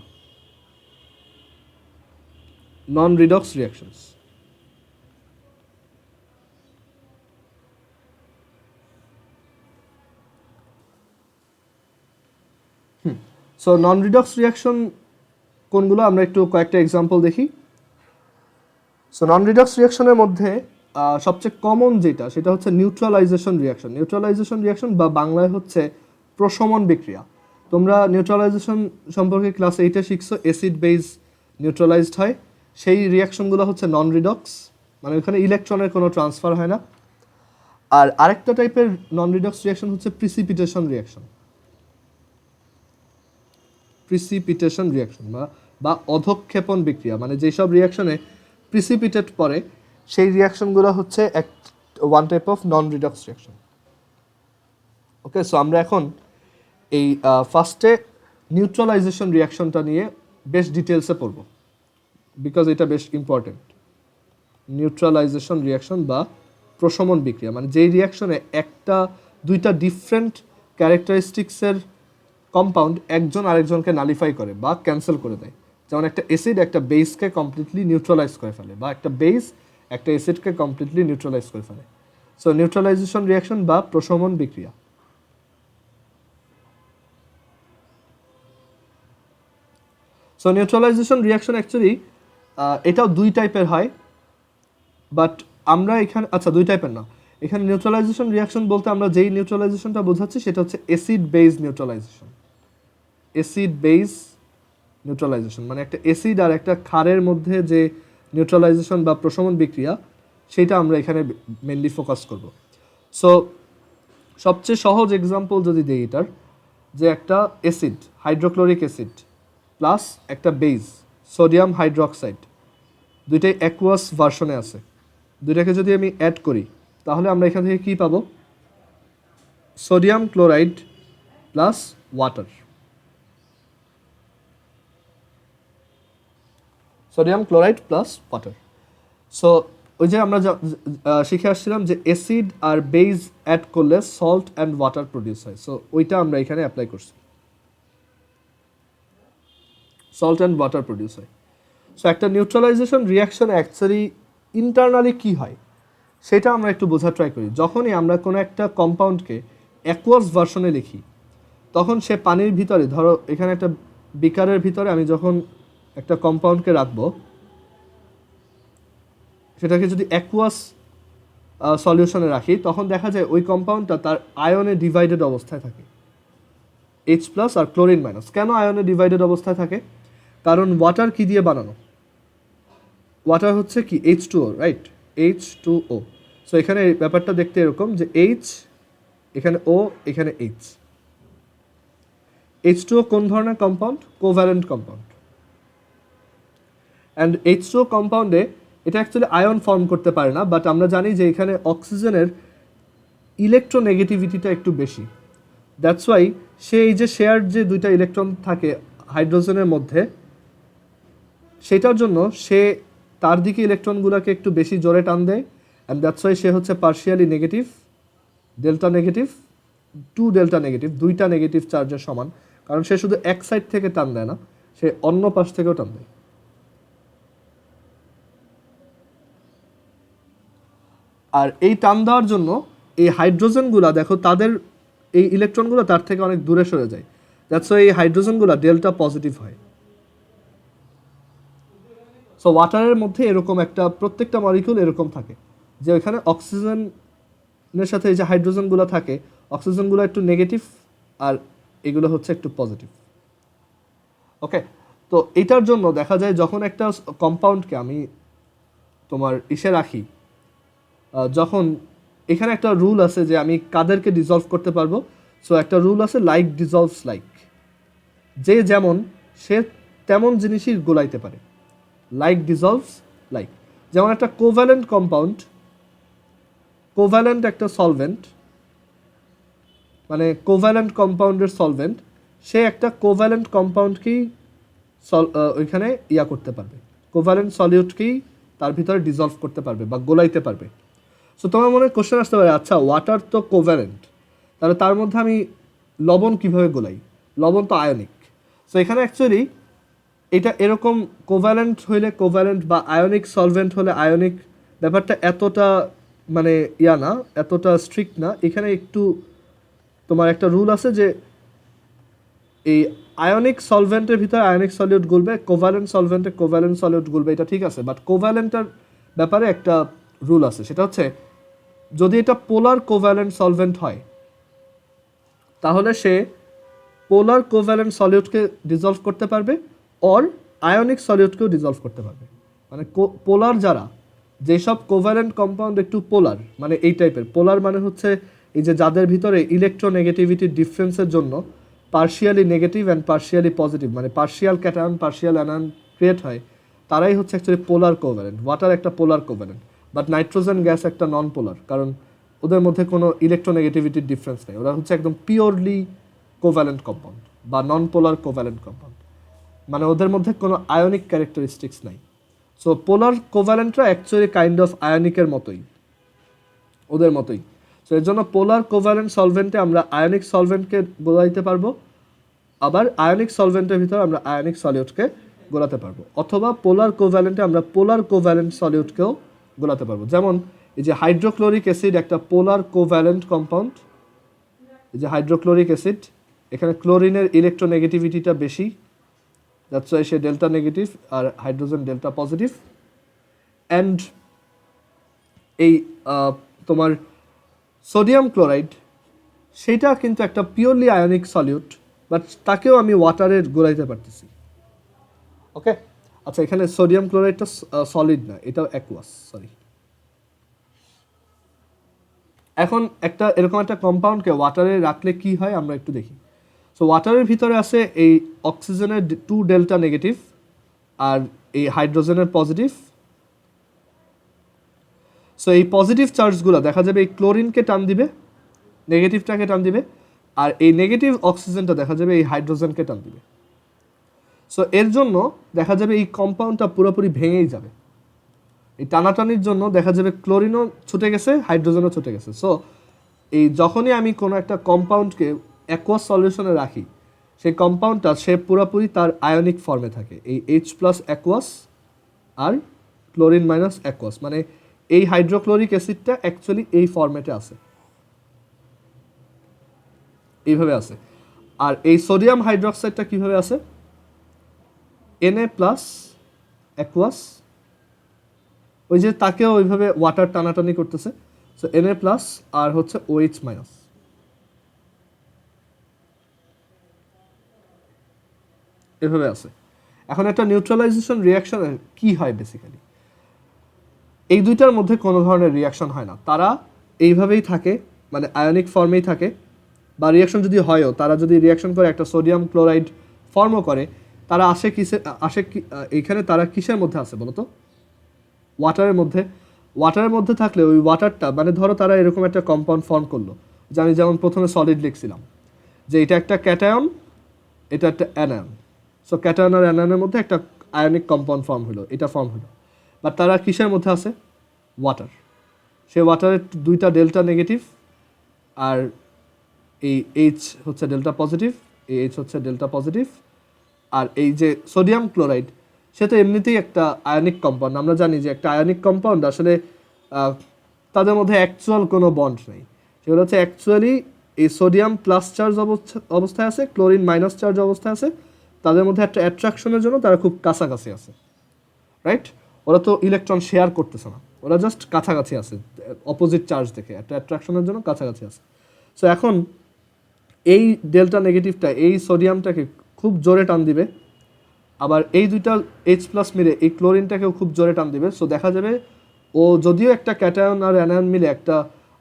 non redox reactions. So non redox reaction কোনগুলো আমরা একটু কয়েকটা এক্সাম্পল দেখি। সো নন রিডক্স রিয়াকশনের মধ্যে সবচেয়ে কমন যেটা সেটা হচ্ছে নিউট্রালাইজেশন রিয়াকশন। নিউট্রালাইজেশন রিয়াকশন বা বাংলায় হচ্ছে প্রশমন বিক্রিয়া। তোমরা নিউট্রালাইজেশন সম্পর্কে ক্লাস 8-এ শিখছো, অ্যাসিড বেস নিউট্রালাইজড হয়, সেই রিয়াকশনগুলো হচ্ছে নন রিডক্স, মানে ওখানে ইলেকট্রনের কোনো ট্রান্সফার হয় না। আর আরেকটা টাইপের নন রিডক্স রিয়াকশন হচ্ছে প্রিসিপিটেশন রিয়াকশন, প্রিসিপিটেশন রিয়াকশন বা অধক্ষেপণ বিক্রিয়া, মানে যেসব রিয়াকশনে প্রিসিপিটেট পড়ে সেই রিয়াকশনগুলো হচ্ছে one type of non redox reaction. Okay, so আমরা এখন এই ফার্স্টে নিউট্রালাইজেশন রিয়াকশনটা নিয়ে বেশ ডিটেলসে পড়ব, বিকজ এটা বেশ ইম্পর্টেন্ট। নিউট্রালাইজেশন রিয়াকশন বা প্রশমন বিক্রিয়া, মানে যেই রিয়াকশনে দুইটা ডিফারেন্ট ক্যারেক্টারিস্টিক্সের কম্পাউন্ড একজন আরেকজনকে নালিফাই করে বা ক্যান্সেল করে দেয়। যেমন একটা অ্যাসিড একটা বেসকে কমপ্লিটলি নিউট্রালাইজ করে ফেলে, বা একটা বেস একটা অ্যাসিডকে কমপ্লিটলি নিউট্রালাইজ করে ফেলে। সো নিউট্রালাইজেশন রিয়াকশন বা প্রশমন বিক্রিয়া। সো নিউট্রালাইজেশন রিয়াকশন অ্যাকচুয়ালি এটাও দুই টাইপের হয়, বাট আমরা এখানে আচ্ছা দুই টাইপের না, এখানে নিউট্রালাইজেশন রিয়াকশন বলতে আমরা যেই নিউট্রালাইজেশনটা বোঝাচ্ছি সেটা হচ্ছে acid base neutralisation. Acid base neutralisation মানে একটা অ্যাসিড আর একটা ক্ষারের মধ্যে যে নিউট্রালাইজেশন বা প্রশমন বিক্রিয়া, সেটা আমরা এখানে মেনলি ফোকাস করব। সো সবচেয়ে সহজ এক্সাম্পল যদি দিই এটার, যে একটা অ্যাসিড হাইড্রোক্লোরিক অ্যাসিড প্লাস একটা বেস সোডিয়াম হাইড্রোক্সাইড, দুইটাই অ্যাকুয়াস ভার্সনে আছে, দুইটাকে যদি আমি অ্যাড করি তাহলে আমরা এখান থেকে কী পাবো? Sodium chloride plus water. Sodium chloride plus water. So ওই যে আমরা শিখে আসছিলাম যে অ্যাসিড আর বেস অ্যাড করলে সল্ট অ্যান্ড ওয়াটার প্রডিউস হয়, সো ওইটা আমরা এখানে অ্যাপ্লাই করছি, সল্ট অ্যান্ড ওয়াটার প্রডিউস হয়। সো একটা নিউট্রালাইজেশন রিয়াকশন অ্যাকচুয়ালি ইন্টারনালি কী হয় সেটা আমরা একটু বোঝার ট্রাই করি। যখনই আমরা কোনো একটা কম্পাউন্ডকে অ্যাকুয়াস ভার্সনে লিখি তখন সে পানির ভিতরে, ধরো এখানে একটা বিকারের ভিতরে আমি যখন একটা কম্পাউন্ডকে রাখবো, সেটাকে যদি অ্যাকুয়াস সলিউশনে রাখি তখন দেখা যায় ওই কম্পাউন্ডটা তার আয়নে ডিভাইডেড অবস্থায় থাকে, H প্লাস আর ক্লোরিন মাইনাস। কেন আয়নে ডিভাইডেড অবস্থায় থাকে? কারণ ওয়াটার কি দিয়ে বানানো? ওয়াটার হচ্ছে কি H2O, রাইট? H2O। সো এখানে ব্যাপারটা দেখতে এরকম যে H, এখানে O, এখানে H। H2O কোন ধরনের compound? Covalent compound. And H2O কম্পাউন্ডে এটা অ্যাকচুয়ালি আয়ন ফর্ম করতে পারে না, বাট আমরা জানি যে এখানে অক্সিজেনের ইলেকট্রোনেগেটিভিটিটা একটু বেশি। দ্যাটস ওয়াই সে এই যে শেয়ার যে দুইটা ইলেকট্রন থাকে হাইড্রোজেনের মধ্যে, সেটার জন্য সে তার দিকে ইলেকট্রনগুলোকে একটু বেশি জোরে টান দেয়, অ্যান্ড দ্যাটস ওয়াই সে হচ্ছে partially negative, delta negative, two delta negative, দুইটা নেগেটিভ চার্জের সমান, কারণ সে শুধু এক সাইড থেকে টান দেয় না, সে অন্য পাশ থেকেও টান দেয়। আর এই টান দেওয়ার জন্য এই হাইড্রোজেনগুলো দেখো তাদের এই ইলেকট্রনগুলো তার থেকে অনেক দূরে সরে যায়, দ্যাটস ওয়াই এই হাইড্রোজেনগুলো ডেল্টা পজিটিভ হয়। সো ওয়াটারের মধ্যে এরকম একটা প্রত্যেকটা মলিকিউল এরকম থাকে যে ওইখানে অক্সিজেনের সাথে এই যে হাইড্রোজেনগুলো থাকে, অক্সিজেনগুলো একটু নেগেটিভ আর এগুলো হচ্ছে একটু পজিটিভ। ওকে, তো এটার জন্য দেখা যায় যখন একটা কম্পাউন্ডকে আমি তোমার ইসে রাখি, যখন এখানে একটা রুল আছে যে আমি কাদেরকে ডিজলভ করতে পারবো। সো একটা রুল আছে লাইক ডিজলভস লাইক, যে যেমন সে তেমন জিনিসই গোলাইতে পারে। লাইক ডিজলভস লাইক, যেমন একটা কোভ্যালেন্ট কম্পাউন্ড, কোভ্যালেন্ট একটা সলভেন্ট, মানে কোভ্যালেন্ট কম্পাউন্ডের সলভেন্ট, সে একটা কোভ্যালেন্ট কম্পাউন্ডকেই ওইখানে ইয়া করতে পারবে, কোভ্যালেন্ট সলিউটকেই তার ভিতরে ডিজলভ করতে পারবে বা গোলাইতে পারবে। সো তোমার মনে কোশ্চেন আসতে পারে, আচ্ছা ওয়াটার তো কোভ্যালেন্ট, তাহলে তার মধ্যে আমি লবণ কিভাবে গোলাই? লবণ তো আয়নিক। সো এখানে অ্যাকচুয়ালি এটা এরকম কোভ্যালেন্ট হইলে কোভ্যালেন্ট বা আয়নিক সলভেন্ট হলে আয়নিক, ব্যাপারটা এতটা মানে ইয়া না, এতটা স্ট্রিক্ট না। এখানে একটু তোমার একটা রুল আছে যে এই আয়নিক সলভেন্টের ভিতরে আয়নিক সলিউট গুলবে, কোভ্যালেন্ট সলভেন্টে কোভ্যালেন্ট সলিউট গুলবে, এটা ঠিক আছে। বাট কোভ্যালেন্টের ব্যাপারে একটা রুল আছে, সেটা হচ্ছে যদি এটা পোলার কোভ্যালেন্ট সলভেন্ট হয় তাহলে সে পোলার কোভ্যালেন্ট সলিউটকে ডিজলভ করতে পারবে, অর আয়নিক সলিউটকেও ডিজলভ করতে পারবে। মানে পোলার যারা, যেসব কোভ্যালেন্ট কম্পাউন্ড একটু পোলার, মানে এই টাইপের পোলার মানে হচ্ছে এই যে যাদের ভিতরে ইলেকট্রোনেগেটিভিটির ডিফারেন্সের জন্য partially negative and partially positive, মানে partial cation partial anion create হয়, তারাই হচ্ছে অ্যাকচুয়ালি পোলার কোভ্যালেন্ট। ওয়াটার একটা polar covalent, but nitrogen gas একটা নন পোলার, কারণ ওদের মধ্যে কোনো ইলেকট্রোনেগেটিভিটির ডিফারেন্স নেই, ওরা হচ্ছে একদম পিওরলি কোভ্যালেন্ট কম্পাউন্ড বা নন পোলার কোভ্যালেন্ট কম্পাউন্ড, মানে ওদের মধ্যে কোনো আয়নিক ক্যারেক্টারিস্টিক্স নাই। সো পোলার কোভ্যালেন্টরা অ্যাকচুয়ালি কাইন্ড অফ আয়নিকের মতোই, ওদের মতোই। সো এর জন্য পোলার কোভ্যালেন্ট সলভেন্টে আমরা আয়নিক সলভেন্টকে গোলাইতে পারবো, আবার আয়নিক সলভেন্টের ভিতরে আমরা আয়নিক সলিউটকে গোলাতে পারবো, অথবা পোলার কোভ্যালেন্টে আমরা পোলার কোভ্যালেন্ট সলিউটকেও গোলাতে পারবো। যেমন এই যে হাইড্রোক্লোরিক অ্যাসিড একটা পোলার কোভ্যালেন্ট কম্পাউন্ড, এই যে হাইড্রোক্লোরিক অ্যাসিড, এখানে ক্লোরিনের ইলেকট্রোনেগেটিভিটিটা বেশি, দ্যাটস ওয়াই সে ডেল্টা নেগেটিভ আর হাইড্রোজেন ডেল্টা পজিটিভ। অ্যান্ড এই তোমার সোডিয়াম ক্লোরাইড সেটা কিন্তু একটা পিওরলি আয়নিক সলিউট, বাট তাকেও আমি ওয়াটারে গোলাইতে পারতেছি। ওকে, আচ্ছা এখানে সোডিয়াম ক্লোরাইডটা সলিড না, এটাও অ্যাকুয়াস, সরি। এখন একটা এরকম একটা কম্পাউন্ডকে ওয়াটারে রাখলে কি হয় আমরা একটু দেখি। সো ওয়াটারের ভিতরে আছে এই অক্সিজেনের 2 ডেল্টা নেগেটিভ আর এই হাইড্রোজেনের পজিটিভ। সো এই পজিটিভ চার্জগুলো দেখা যাবে এই ক্লোরিনকে টান দিবে, নেগেটিভটাকে টান দিবে, আর এই নেগেটিভ অক্সিজেনটা দেখা যাবে এই হাইড্রোজেনকে টান দিবে। সো এর জন্য দেখা যাবে এই কম্পাউন্ডটা পুরোপুরি ভেঙেই যাবে। এই টানাটানির জন্য দেখা যাবে ক্লোরিনও ছুটে গেছে, হাইড্রোজেনও ছুটে গেছে। সো এই যখনই আমি কোনো একটা কম্পাউন্ডকে অ্যাকুয়াস সলিউশনে রাখি, সেই কম্পাউন্ডটা সে পুরোপুরি তার আয়নিক ফর্মে থাকে, এই H প্লাস অ্যাকুয়াস আর ক্লোরিন মাইনাস অ্যাকুয়াস, মানে এই হাইড্রোক্লোরিক অ্যাসিডটা অ্যাকচুয়ালি এই ফর্মেটে আছে, এইভাবে আছে। আর এই সোডিয়াম হাইড্রোক্সাইডটা কিভাবে আছে? Na প্লাস অ্যাকুয়াস, ওই যে তাকেও ওইভাবে ওয়াটার টানাটানি করতেছে। সো Na প্লাস আর হচ্ছে OH মাইনাস, এভাবে আছে। এখন একটা নিউট্রালাইজেশন রিয়াকশনের কি হয় বেসিক্যালি, এই দুইটার মধ্যে কোনো ধরনের রিয়াকশন হয় না, তারা এইভাবেই থাকে, মানে আয়নিক ফর্মেই থাকে। বা রিয়াকশন যদি হয়ও, তারা যদি রিয়াকশন করে একটা সোডিয়াম ক্লোরাইড ফর্মও করে, তারা এইখানে তারা কিসের মধ্যে আছে বলো তো? ওয়াটারের মধ্যে। ওয়াটারের মধ্যে থাকলে ওই ওয়াটারটা, মানে ধরো তারা এরকম একটা কম্পাউন্ড ফর্ম করলো, যে আমি যেমন প্রথমে সলিড লিখছিলাম যে এটা একটা ক্যাটায়ন, এটা একটা অ্যানায়ন। সো ক্যাটায়ন আর অ্যানায়নের মধ্যে একটা আয়নিক কম্পাউন্ড ফর্ম হলো, এটা ফর্ম হলো। বাট তারা কিসের মধ্যে আছে? ওয়াটার। সেই ওয়াটারের 2টা ডেল্টা নেগেটিভ আর এই H হচ্ছে ডেল্টা পজিটিভ, এই H হচ্ছে ডেল্টা পজিটিভ। আর এই যে সোডিয়াম ক্লোরাইড, সে তো এমনিতেই একটা আয়নিক কম্পাউন্ড। আমরা জানি যে একটা আয়নিক কম্পাউন্ড আসলে তাদের মধ্যে অ্যাকচুয়াল কোনো বন্ড নেই, সেগুলো হচ্ছে অ্যাকচুয়ালি এই সোডিয়াম প্লাস চার্জ অবস্থায় আছে, ক্লোরিন মাইনাস চার্জ অবস্থায় আছে, তাদের মধ্যে একটা অ্যাট্রাকশনের জন্য তারা খুব কাছাকাছি আছে, রাইট? ওরা তো ইলেকট্রন শেয়ার করতেছে না, ওরা জাস্ট কাছাকাছি আছে, অপোজিট চার্জ দেখে একটা অ্যাট্রাকশনের জন্য কাছাকাছি আছে। সো এখন এই ডেল্টা নেগেটিভটা এই সোডিয়ামটাকে খুব জোরে টান দিবে, আবার এই দুইটা H প্লাস মিলে এই ক্লোরিনটাকেও খুব জোরে টান দিবে। সো দেখা যাবে ও যদিও একটা ক্যাটায়ন আর অ্যানায়ন মিলে একটা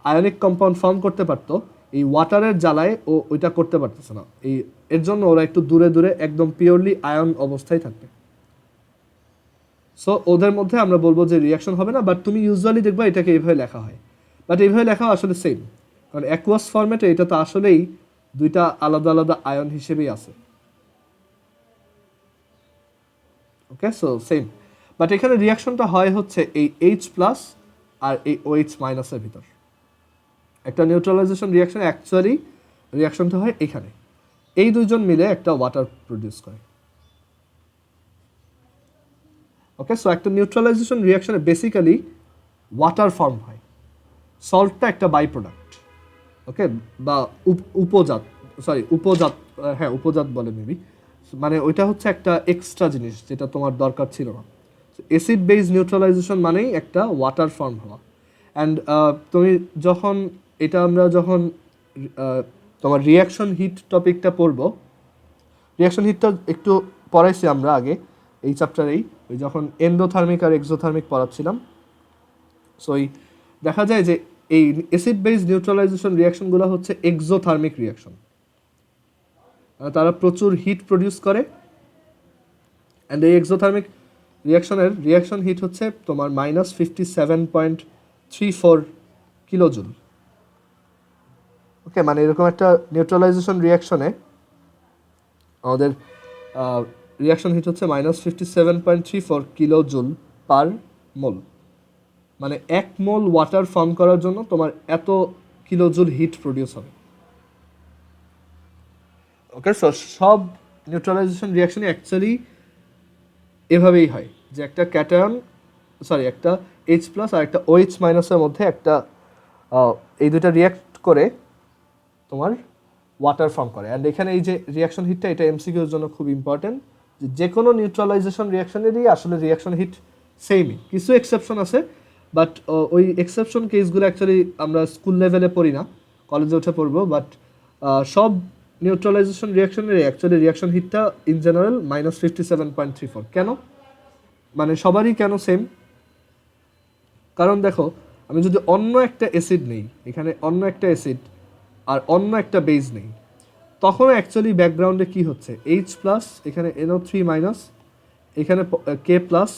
আয়নিক কম্পাউন্ড ফর্ম করতে পারতো, এই ওয়াটারের জ্বালায় ও ওইটা করতে পারতেছে না। এর জন্য ওরা একটু দূরে দূরে একদম পিওরলি আয়ন অবস্থায় থাকবে। সো ওদের মধ্যে আমরা বলবো যে রিয়াকশন হবে না, বাট তুমি ইউজুয়ালি দেখবা এটাকে এইভাবে লেখা হয়, বাট এইভাবে লেখা আসলে সেম, কারণ অ্যাকুয়াস ফর্মেটে এটা তো আসলেই দুইটা আলাদা আলাদা আয়ন হিসেবেই আছে। ওকে, সো সেম, বাট এখানে রিয়াকশনটা হয় হচ্ছে এই H প্লাস আর এই OH মাইনাসের ভিতর। একটা নিউট্রালাইজেশন রিয়াকশন অ্যাকচুয়ালি রিয়াকশনটা হয় এখানে, এই দুইজন মিলে একটা ওয়াটার প্রডিউস করে। ওকে, সো একটা নিউট্রালাইজেশন রিয়াকশনে বেসিক্যালি ওয়াটার ফর্ম হয়, সল্টটা একটা বাই প্রোডাক্ট। ওকে, বা উপজাত, হ্যাঁ উপজাত বলে মেবি, মানে ওইটা হচ্ছে একটা এক্সট্রা জিনিস যেটা তোমার দরকার ছিল না। অ্যাসিড বেস নিউট্রালাইজেশন মানেই একটা ওয়াটার ফর্ম হওয়া। অ্যান্ড তুমি আমরা যখন তোমার রিয়াকশন হিট টপিকটা পড়বো, রিয়াকশন হিটটা একটু পড়াইছি আমরা আগে এই চ্যাপ্টারেই, ওই যখন এন্ডোথার্মিক আর এক্সোথার্মিক পড়াচ্ছিলাম। সো দেখা যায় যে এই অ্যাসিড বেস নিউট্রালাইজেশন রিয়াকশনগুলো হচ্ছে এক্সোথার্মিক রিয়াকশন, তারা প্রচুর হিট প্রডিউস করে। অ্যান্ড এই এক্সোথার্মিক রিয়াকশনের রিয়াকশন হিট হচ্ছে তোমার -57.34 কিলোজুল। ওকে, মানে এরকম একটা নিউট্রালাইজেশন রিয়াকশনে আমাদের রিয়াকশন হিট হচ্ছে -57.34 কিলোজুল পার মোল, মানে 1 মোল ওয়াটার ফর্ম করার জন্য তোমার এত কিলোজুল হিট প্রডিউস হবে। ওকে, সো সব নিউট্রালাইজেশন রিয়াকশনই অ্যাকচুয়ালি এভাবেই হয় যে একটা একটা H প্লাস আর একটা OH মাইনাসের মধ্যে একটা এই দুটা রিয়াক্ট করে তোমার ওয়াটার ফর্ম করে। অ্যান্ড এখানে এই যে রিয়াকশন হিটটা, এটা এমসিকিউর জন্য খুব ইম্পর্টেন্ট, যে কোনো নিউট্রালাইজেশন রিয়াকশনেরই আসলে রিয়াকশন হিট সেমই, কিছু এক্সেপশন আছে, বাট ওই এক্সেপশন কেসগুলো অ্যাকচুয়ালি আমরা স্কুল লেভেলে পড়ি না, কলেজে উঠে পড়বো, বাট সব নিউট্রালাইজেশন রিয়াকশনের অ্যাকচুয়ালি রিয়াকশন হিটটা ইন জেনারেল -57.34। কেন, মানে সবারই কেন সেম? কারণ দেখো, আমি যদি অন্য একটা অ্যাসিড নেই, এখানে অন্য একটা অ্যাসিড আর অন্য একটা বেজ নেই, তখন অ্যাকচুয়ালি ব্যাকগ্রাউন্ডে কি হচ্ছে, H প্লাস, এখানে NO3 মাইনাস, এখানে K প্লাস,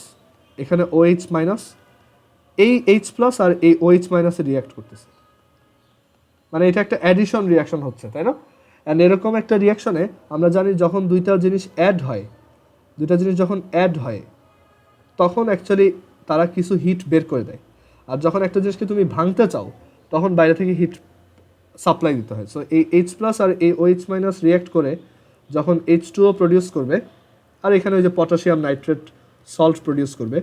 এখানে OH মাইনাস, এই H প্লাস আর এই OH মাইনাসে রিয়াক্ট করতেছে, মানে এটা একটা অ্যাডিশন রিয়াকশন হচ্ছে, তাই না? অ্যান্ড এরকম একটা রিয়াকশনে আমরা জানি যখন দুইটা জিনিস অ্যাড হয়, তখন অ্যাকচুয়ালি তারা কিছু হিট বের করে দেয়, আর যখন একটা জিনিসকে তুমি ভাঙতে চাও তখন বাইরে থেকে হিট সাপ্লাই দিতে হয়। সো এই H প্লাস আর এই OH মাইনাস রিয়াক্ট করে যখন H2O প্রডিউস করবে, আর এখানে ওই যে পটাশিয়াম নাইট্রেট সল্ট প্রডিউস করবে,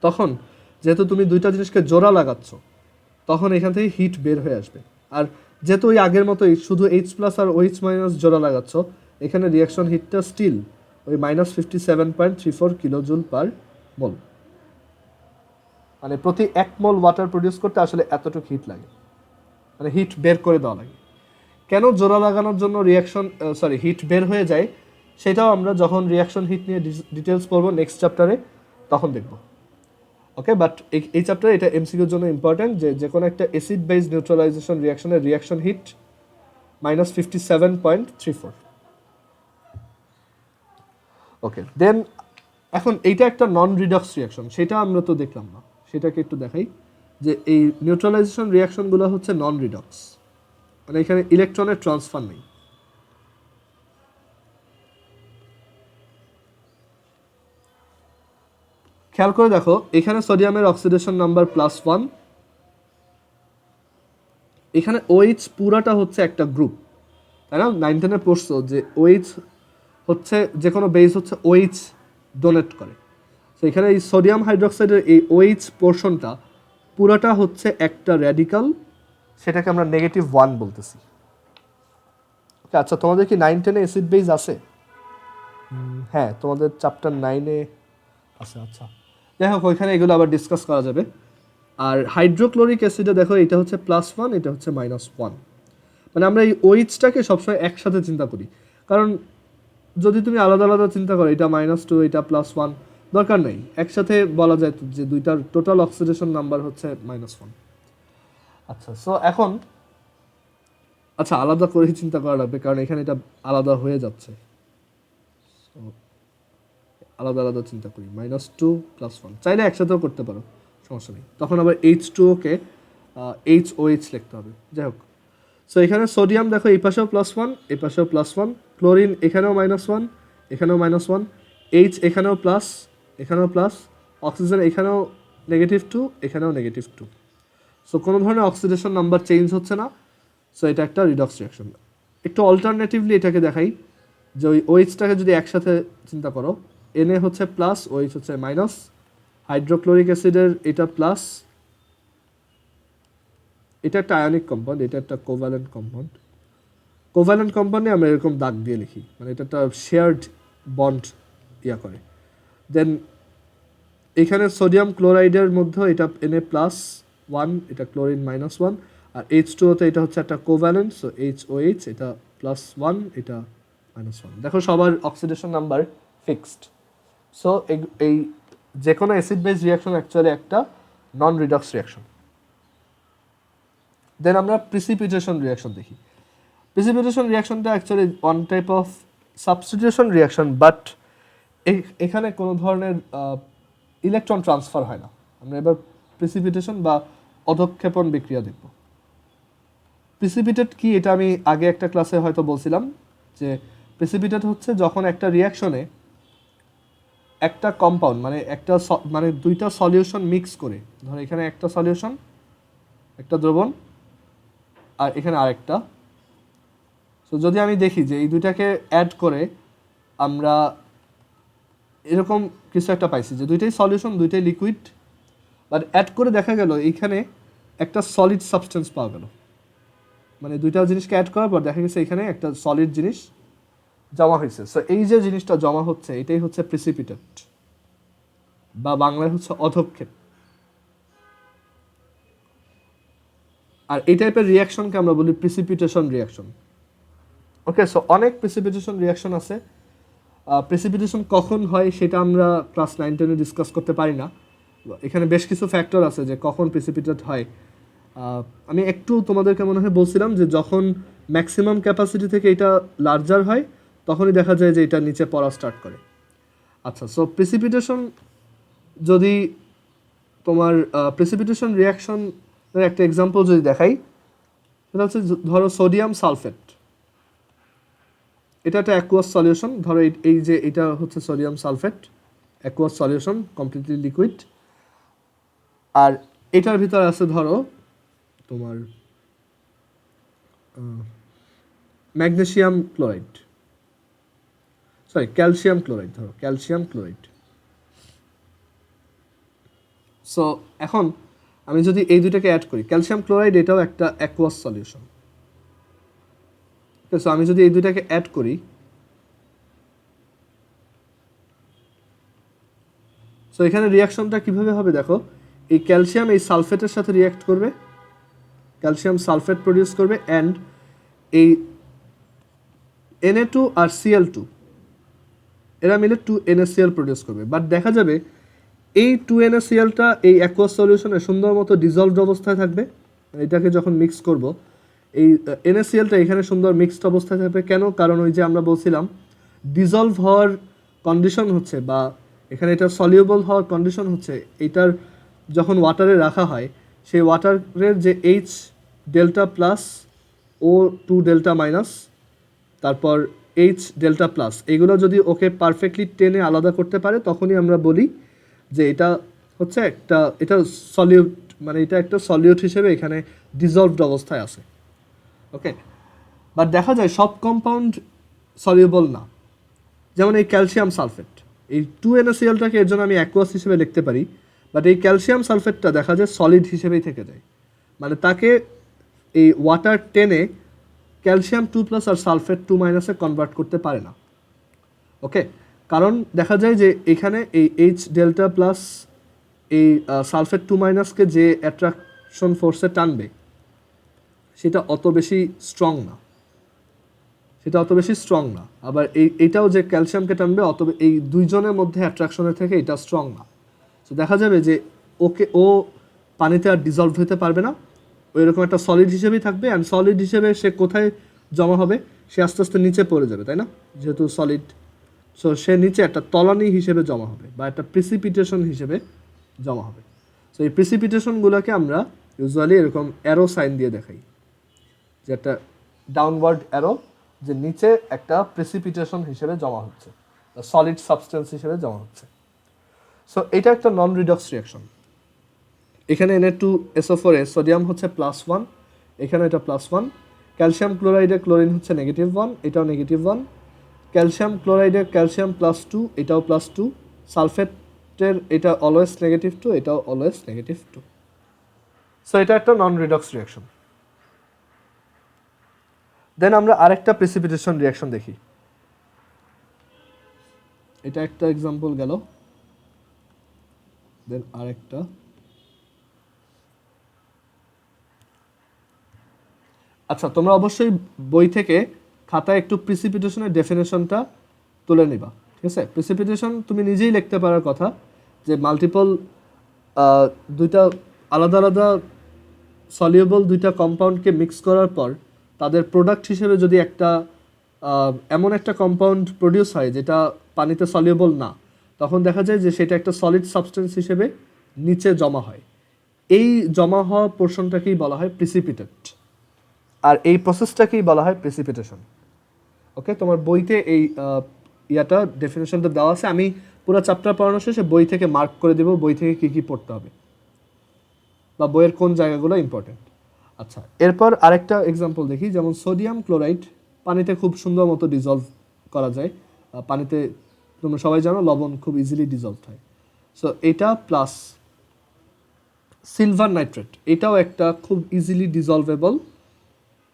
তখন যেহেতু তুমি দুইটা জিনিসকে জোড়া লাগাচ্ছ, তখন এখান থেকে হিট বের হয়ে আসবে। আর যেহেতু ওই আগের মতোই শুধু H প্লাস আর OH মাইনাস জোড়া লাগাচ্ছ, এখানে রিয়াকশন হিটটা স্টিল ওই -57.34 কিলোজুল পার মোল, মানে প্রতি 1 মোল ওয়াটার প্রডিউস করতে আসলে এতটুকু হিট লাগে, মানে হিট বের করে দেওয়া লাগে। কেন জোড়া লাগানোর জন্য হিট বের হয়ে যায়, সেটাও আমরা যখন রিয়াকশন হিট নিয়ে ডিটেলস পড়বো নেক্সট চ্যাপ্টারে, তখন দেখব। ওকে, বাট এই চ্যাপ্টারে এটা এমসিকিউর জন্য ইম্পর্টেন্ট, যে কোনো একটা অ্যাসিড বেস নিউট্রালাইজেশন রিয়াকশনের রিয়াকশন হিট -57.34। ওকে, দেন এখন এইটা একটা নন রিডক্স রিয়াকশন, সেটা আমরা তো দেখলাম না, সেটাকে একটু দেখাই, যে এই নিউট্রালাইজেশন রিয়াকশনগুলো হচ্ছে নন রিডক্স, মানে এখানে ইলেকট্রনের ট্রান্সফার নেই। খেয়াল করে দেখো, এখানে সোডিয়ামের অক্সিডেশন নাম্বার +1, এখানে OH পুরাটা হচ্ছে একটা গ্রুপ, তাই না? 9-10-এ পড়ছো যে OH হচ্ছে যে কোনো বেস হচ্ছে OH ডোনেট করে, তো এখানে এই সোডিয়াম হাইড্রোক্সাইডের এই OH পোর্শনটা পুরাটা হচ্ছে একটা র্যাডিক্যাল, সেটাকে আমরা -1 বলতেছি। ওকে, আচ্ছা তোমাদের কি 9-10-এ অ্যাসিড বেস আছে? হ্যাঁ, তোমাদের চ্যাপ্টার 9-এ আছে। আচ্ছা, যাই হোক, ওইখানে এগুলো আবার ডিসকাস করা যাবে। আর হাইড্রোক্লোরিক অ্যাসিডে দেখো, এটা হচ্ছে +1, এটা হচ্ছে -1, মানে আমরা এই OH-টাকে সবসময় একসাথে চিন্তা করি, কারণ যদি তুমি আলাদা আলাদা চিন্তা করো, এটা -2, এটা +1, দরকার নেই, একসাথে বলা যায় যে দুইটার টোটাল অক্সিডেশন নাম্বার হচ্ছে -1। আচ্ছা, সো এখন আলাদা করে চিন্তা করা লাগবে, কারণ এখানে এটা আলাদা হয়ে যাচ্ছে, আলাদা আলাদা চিন্তা করি, -2 +1, চাইলে একসাথেও করতে পারো, সমস্যা নেই, তখন আবার H2O-কে HOH লিখতে হবে। যাই হোক, সো এখানে সোডিয়াম দেখো এই পাশেও +1, এই পাশেও +1, ক্লোরিন এখানেও -1, এখানেও -1, H এখানেও প্লাস, এখানেও প্লাস, অক্সিজেন এখানেও -2, এখানেও -2, সো কোনো ধরনের অক্সিডেশন নাম্বার চেঞ্জ হচ্ছে না, সো এটা একটা রিডক্স রিয়াকশন। একটু অল্টারনেটিভলি এটাকে দেখাই, যে ওই OH-টাকে যদি একসাথে চিন্তা করো, Na হচ্ছে প্লাস, OH হচ্ছে মাইনাস, হাইড্রোক্লোরিক অ্যাসিডের এটা প্লাস, এটা একটা আয়নিক কম্পাউন্ড, এটা একটা কোভ্যালেন্ট কম্পাউন্ড। কোভ্যালেন্ট কম্পাউন্ডে আমরা এরকম দাগ দিয়ে লিখি, মানে এটা একটা শেয়ার্ড বন্ড করে। দেন এখানে সোডিয়াম ক্লোরাইডের মধ্যে এটা Na+1, এটা ক্লোরিন -1, আর H2O-তে এটা হচ্ছে একটা কোভ্যালেন্ট, সো HOH, এটা +1, এটা -1। দেখো সবার অক্সিডেশন নাম্বার ফিক্সড। সো এই যে কোনো অ্যাসিড বেস রিয়াকশন অ্যাকচুয়ালি একটা নন রিডক্স রিয়াকশন। দেন আমরা প্রিসিপিটেশন রিয়াকশন দেখি। প্রিসিপিটেশন রিয়াকশনটা actually one type of substitution reaction, but এখানে কোনো ধরনের ইলেকট্রন ট্রান্সফার হয় না। আমরা এবার প্রিসিপিটেশন বা অধক্ষেপণ বিক্রিয়া দেখব। প্রিসিপিটেট কি, এটা আমি আগে একটা ক্লাসে হয়তো বলছিলাম, যে প্রিসিপিটেট হচ্ছে যখন একটা রিয়াকশনে একটা কম্পাউন্ড, মানে দুইটা সলিউশন মিক্স করে, ধরো এখানে একটা সলিউশন, একটা দ্রবণ, আর এখানে আরেকটা, সো যদি আমি দেখি যে এই দুইটাকে অ্যাড করে আমরা এরকম কিছু একটা পাইছি, যে দুইটাই সলিউশন, দুইটাই লিকুইড, বাট অ্যাড করে দেখা গেল এইখানে একটা সলিড সাবস্টেন্স পাওয়া গেল, মানে দুইটা জিনিসকে অ্যাড করার পর দেখা গেছে এখানে একটা সলিড জিনিস জমা হয়েছে। সো এই যে জিনিসটা জমা হচ্ছে এটাই হচ্ছে প্রিসিপিটেট, বা বাংলায় হচ্ছে অধক্ষেপ। আর এই টাইপের রিয়াকশনকে আমরা বলি প্রিসিপিটেশন রিয়াকশন। ওকে, সো অনেক প্রিসিপিটেশন রিয়াকশন আছে। প্রেসিপিটেশন কখন হয় সেটা আমরা ক্লাস 9-10-এ ডিসকাস করতে পারি না। এখানে বেশ কিছু ফ্যাক্টর আছে যে কখন প্রেসিপিটেট হয়। আমি একটু তোমাদেরকে মনে হয় বলছিলাম যে যখন ম্যাক্সিমাম ক্যাপাসিটি থেকে এটা লার্জার হয় তখনই দেখা যায় যে এটা নিচে পড়া স্টার্ট করে। আচ্ছা, সো প্রেসিপিটেশন যদি তোমার প্রেসিপিটেশন রিয়াকশনের একটা এক্সাম্পল যদি দেখাই, সেটা হচ্ছে ধরো সোডিয়াম সালফেট। এটা একটা অ্যাকুয়াস সলিউশন। ধরো এই যে এটা হচ্ছে sodium sulphate, aqueous solution, completely liquid. আর এটার ভিতরে আছে ধরো তোমার magnesium chloride, sorry calcium chloride, ধরো ক্যালসিয়াম ক্লোরাইড। সো এখন আমি যদি এই দুইটাকে অ্যাড করি, ক্যালসিয়াম ক্লোরাইড এটাও একটা অ্যাকুয়াস সলিউশন। সো আমি যদি এই দুইটাকে অ্যাড করি, সো এখানে রিয়াকশনটা কিভাবে হবে দেখো, এই ক্যালসিয়াম এই সালফেটের সাথে রিয়াক্ট করবে, ক্যালসিয়াম সালফেট প্রডিউস করবে, অ্যান্ড এই Na2 আর Cl2 এরা মিলে 2NaCl প্রডিউস করবে। বাট দেখা যাবে এই 2NaClটা এই অ্যাকুয়াস সলিউশনে সুন্দর মতো ডিজলভড অবস্থায় থাকবে। এটাকে যখন মিক্স করব, এই NaClটা এখানে সুন্দর মিক্সড অবস্থায় থাকবে। কেন? কারণ ওই যে আমরা বলছিলাম ডিজলভ হওয়ার কন্ডিশন হচ্ছে, বা এখানে এটা সলিউবল হওয়ার কন্ডিশন হচ্ছে, এটার যখন ওয়াটারে রাখা হয় সেই ওয়াটারের যে H delta plus O2 delta minus তারপর H ডেল্টা প্লাস, এগুলো যদি ওকে পারফেক্টলি টেনে আলাদা করতে পারে তখনই আমরা বলি যে এটা হচ্ছে একটা, এটা সলিউট, মানে এটা একটা সলিউট হিসেবে এখানে ডিজলভড অবস্থায় আছে। ওকে, বাট দেখা যায় সব কম্পাউন্ড সলিউবল না। যেমন এই ক্যালসিয়াম সালফেট, এই 2NaClটাকে এর জন্য আমি অ্যাকুয়াস হিসেবে লিখতে পারি, বাট এই ক্যালসিয়াম সালফেটটা দেখা যায় সলিড হিসেবেই থেকে যায়। মানে তাকে এই ওয়াটার টেনে ক্যালসিয়াম 2+ আর সালফেট 2- কনভার্ট করতে পারে না। ওকে, কারণ দেখা যায় যে এখানে এই H ডেল্টা প্লাস এই সালফেট 2- যে অ্যাট্রাকশন ফোর্সে টানবে সেটা অত বেশি স্ট্রং না, আবার এইটাও যে ক্যালসিয়ামকে টানবে এই দুইজনের মধ্যে অ্যাট্রাকশনের থেকে এটা স্ট্রং না। তো দেখা যাবে যে ও পানিতে আর ডিজলভ হতে পারবে না, ওইরকম একটা সলিড হিসেবেই থাকবে। অ্যান্ড সলিড হিসেবে সে কোথায় জমা হবে? সে আস্তে আস্তে নিচে পড়ে যাবে, তাই না? যেহেতু সলিড, সো সে নিচে একটা তলানি হিসেবে জমা হবে, বা একটা প্রিসিপিটেশন হিসেবে জমা হবে। সো এই প্রিসিপিটেশনগুলোকে আমরা ইউজুয়ালি এরকম অ্যারো সাইন দিয়ে দেখাই, যে একটা ডাউনওয়ার্ড অ্যারো, যে নিচে একটা প্রিসিপিটেশন হিসেবে জমা হচ্ছে, সলিড সাবস্টেন্স হিসেবে জমা হচ্ছে। সো এটা একটা নন রিডক্স রিয়াকশন। এখানে Na2SO4 সোডিয়াম হচ্ছে +1, এখানে এটা +1, ক্যালসিয়াম ক্লোরাইডে ক্লোরিন হচ্ছে -1, এটাও -1, ক্যালসিয়াম ক্লোরাইডে ক্যালসিয়াম +2, এটাও +2, সালফেটের এটা অলওয়েজ -2, এটাও অলওয়েজ -2। সো এটা একটা নন রিডক্স রিয়াকশন। দেন আমরা আরেকটা প্রেসিপিটেশন রিয়াকশন দেখি। এটা একটা এক্সাম্পল গেল, দেন আরেকটা। আচ্ছা, তোমরা অবশ্যই বই থেকে খাতায় একটু প্রিসিপিটেশনের ডেফিনেশনটা তুলে নিবা, ঠিক আছে? প্রিসিপিটেশন তুমি নিজেই লিখতে পারার কথা, যে মাল্টিপল দুইটা আলাদা আলাদা সলিউবল দুইটা কম্পাউন্ডকে মিক্স করার পর তাদের প্রোডাক্ট হিসেবে যদি একটা এমন একটা কম্পাউন্ড প্রডিউস হয় যেটা পানিতে সলিউবল না, তখন দেখা যায় যে সেটা একটা সলিড সাবস্টেন্স হিসেবে নিচে জমা হয়। এই জমা হওয়া পোর্শনটাকেই বলা হয় প্রিসিপিটেট, আর এই প্রসেসটাকেই বলা হয় প্রেসিপিটেশন। ওকে, তোমার বইতে এই ইয়াটা ডেফিনেশনটা দেওয়া আছে। আমি পুরো চ্যাপ্টার পড়ানো শেষে বই থেকে মার্ক করে দেবো বই থেকে কী কী পড়তে হবে, বা বইয়ের কোন জায়গাগুলো ইম্পর্টেন্ট। আচ্ছা, এরপর আরেকটা এক্সাম্পল দেখি। যেমন সোডিয়াম ক্লোরাইড পানিতে খুব সুন্দর মতো ডিজলভ করা যায়। পানিতে তোমরা সবাই জানো লবণ খুব ইজিলি ডিজলভ হয়। সো এটা প্লাস সিলভার নাইট্রেট, এটাও একটা খুব ইজিলি ডিজলভেবল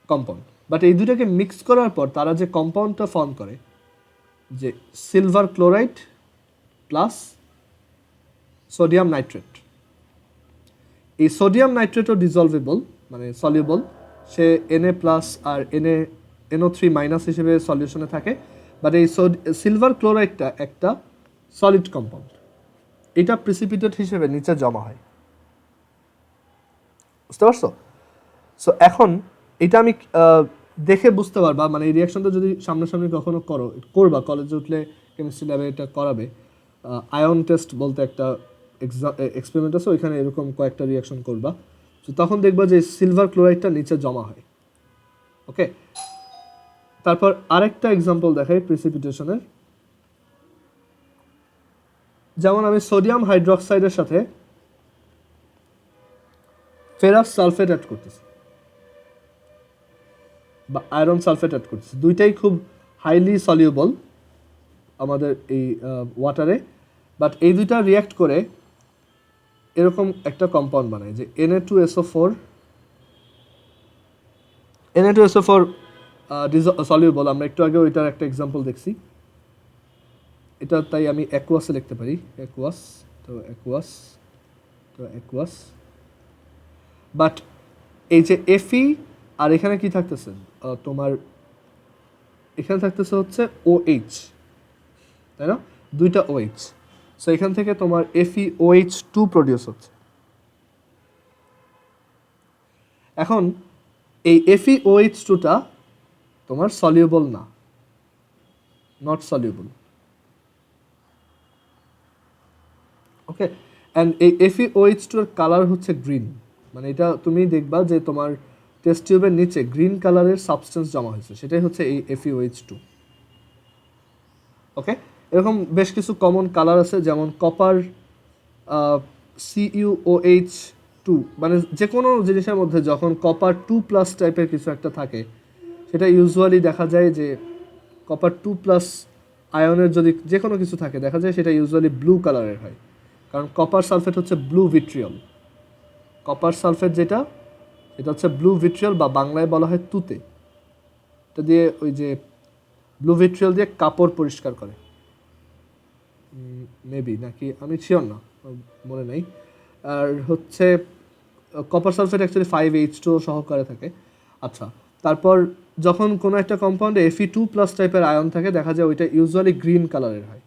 কম্পাউন্ড। বাট এই দুটাকে মিক্স করার পর তারা যে কম্পাউন্ডটা ফর্ম করে যে silver chloride plus sodium nitrate. এই সোডিয়াম নাইট্রেটও ডিজলভেবল, মানে সলিউবল, সে Na প্লাস আর NO3 মাইনাস হিসেবে সলিউশনে থাকে। বাট এই সিলভার ক্লোরাইডটা একটা সলিড কম্পাউন্ড, এটা প্রিসিপিটেট হিসেবে নিচে জমা হয়। বুঝতে পারছো? সো এখন এটা আমি দেখে বুঝতে পারবা, মানে এই রিয়াকশনটা যদি সামনাসামনি কখনো করবা, কলেজে উঠলে কেমিস্ট্রি ল্যাবে এটা করাবে। আয়ন টেস্ট বলতে একটা এক্সপেরিমেন্ট আছে, ওইখানে এরকম কয়েকটা রিয়াকশন করবা, তো তখন দেখবা যে সিলভার ক্লোরাইডটা নিচে জমা হয়। ওকে, তারপর আরেকটা এক্সাম্পল দেখাই প্রিসিপিটেশনের। যেমন আমি সোডিয়াম হাইড্রোক্সাইডের সাথে ফেরাস সালফেট অ্যাড করতেছি বা আয়রন সালফেট অ্যাড করতেছি, দুইটাই খুব হাইলি সলিউবল আমাদের এই ওয়াটারে। বাট এই দুইটা রিয়াক্ট করে এরকম একটা কম্পাউন্ড বানায় যে Na2SO4 সলিউবল। আমরা একটু আগে ওইটার একটা এক্সাম্পল দেখছি, এটা তাই আমি অ্যাকুয়াসে লিখতে পারি, অ্যাকুয়াস। বাট এই যে Fe আর এখানে কি থাকতেছে, তোমার এখানে থাকতেছে হচ্ছে OH, তাই না? দুইটা OH, সো এখান থেকে তোমার FeOH2 প্রডিউস হচ্ছে। এখন এই FeOH2টা তোমার সলিউবল না, নট সলিউবল। ওকে, অ্যান্ড এই FeOH2 এর কালার হচ্ছে গ্রিন, মানে এটা তুমি দেখবা যে তোমার টেস্ট টিউবের নিচে গ্রিন কালারের সাবস্টেন্স জমা হয়েছে, সেটাই হচ্ছে এই FeOH2। ওকে, এরকম বেশ কিছু কমন কালার আছে, যেমন কপার CuOH2, মানে যে কোনো জিনিসের মধ্যে যখন কপার 2+ টাইপের কিছু একটা থাকে, সেটা ইউজুয়ালি দেখা যায় যে কপার 2+ আয়নের যদি যে কোনো কিছু থাকে দেখা যায় সেটা ইউজুয়ালি ব্লু কালারের হয়, কারণ কপার সালফেট হচ্ছে ব্লু ভিট্রিয়ল। কপার সালফেট যেটা, এটা হচ্ছে ব্লু ভিট্রিয়ল বা বাংলায় বলা হয় তুতে। এটা দিয়ে ওই যে ব্লু ভিট্রিয়ল দিয়ে কাপড় পরিষ্কার করে, মেবি, নাকি আমি শিওর না, মনে নেই। আর হচ্ছে কপার সালফেট অ্যাকচুয়ালি 5H2 সহকারে থাকে। আচ্ছা, তারপর যখন কোনো একটা কম্পাউন্ডে Fe2+ টাইপের আয়ন থাকে দেখা যায় ওইটা ইউজুয়ালি গ্রিন কালারের হয়।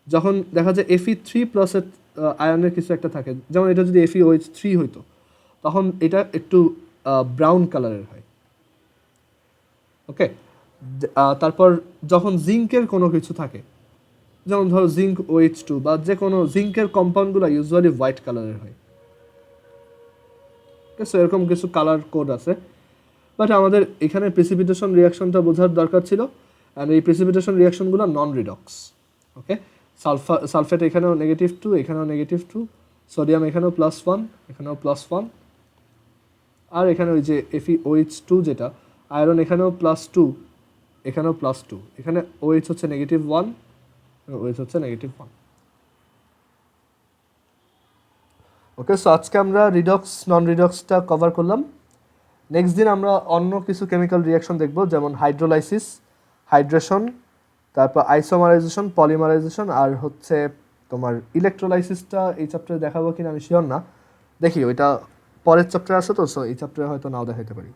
যখন দেখা যায় Fe3+ এর আয়নের কিছু একটা থাকে, যেমন এটা যদি FeOH3 হইতো, তখন এটা একটু ব্রাউন কালারের হয়। ওকে, তারপর যখন জিঙ্কের কোনো কিছু থাকে, যেমন ধরো জিঙ্ক OH2 বা যে কোনো জিঙ্কের কম্পাউন্ডগুলো ইউজুয়ালি হোয়াইট কালারের হয়। ঠিক আছে, এরকম কিছু কালার কোড আছে। বাট আমাদের এখানে প্রিসিপিটেশন রিয়াকশনটা বোঝার দরকার ছিল, অ্যান্ড এই প্রিসিপিটেশন রিয়াকশনগুলো নন রিডক্স। ওকে, সালফেট এখানেও -2, এখানেও -2, সোডিয়াম এখানেও +1, এখানেও +1, আর এখানে ওই যে FeOH2 যেটা আয়রন এখানেও +2, এখানেও +2, এখানে OH হচ্ছে -1, OH হচ্ছে -1। ওকে, সো আজকে আমরা রিডক্স নন রিডক্সটা কভার করলাম। নেক্সট দিন আমরা অন্য কিছু কেমিক্যাল রিয়াকশন দেখব, যেমন হাইড্রোলাইসিস, হাইড্রেশন, তারপর আইসোমারাইজেশন, পলিমারাইজেশন, আর হচ্ছে তোমার ইলেকট্রোলাইসিসটা এই চ্যাপ্টারে দেখাবো কিনা আমি শিওর না, দেখি ওইটা পরের চ্যাপ্টারে আছে তো, সো এই চ্যাপ্টারে হয়তো নাও দেখাতে পারি।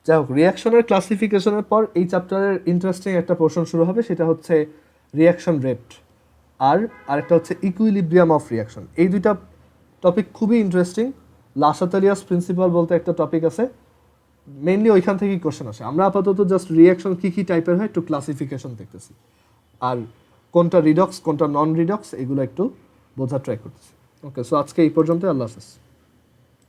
যাই হোক, রিয়াকশনের ক্লাসিফিকেশনের পর এই চ্যাপ্টারের ইন্টারেস্টিং একটা পোর্শন শুরু হবে, সেটা হচ্ছে রিয়াকশন রেট, আর আরেকটা হচ্ছে ইকুইলিব্রিয়াম অফ রিয়াকশন। এই দুইটা টপিক খুবই ইন্টারেস্টিং। লাসাতালিয়াস প্রিন্সিপাল বলতে একটা টপিক আছে, মেইনলি ওইখান থেকেই কোশ্চেন আসে। আমরা আপাতত জাস্ট রিয়াকশন কী কী টাইপের হয় একটু ক্লাসিফিকেশন দেখতেছি, আর কোনটা রিডক্স কোনটা নন রিডক্স এগুলো একটু বোঝার ট্রাই করতেছি। ওকে, সো আজকে এই পর্যন্ত, আল্লাহ হাফেজ।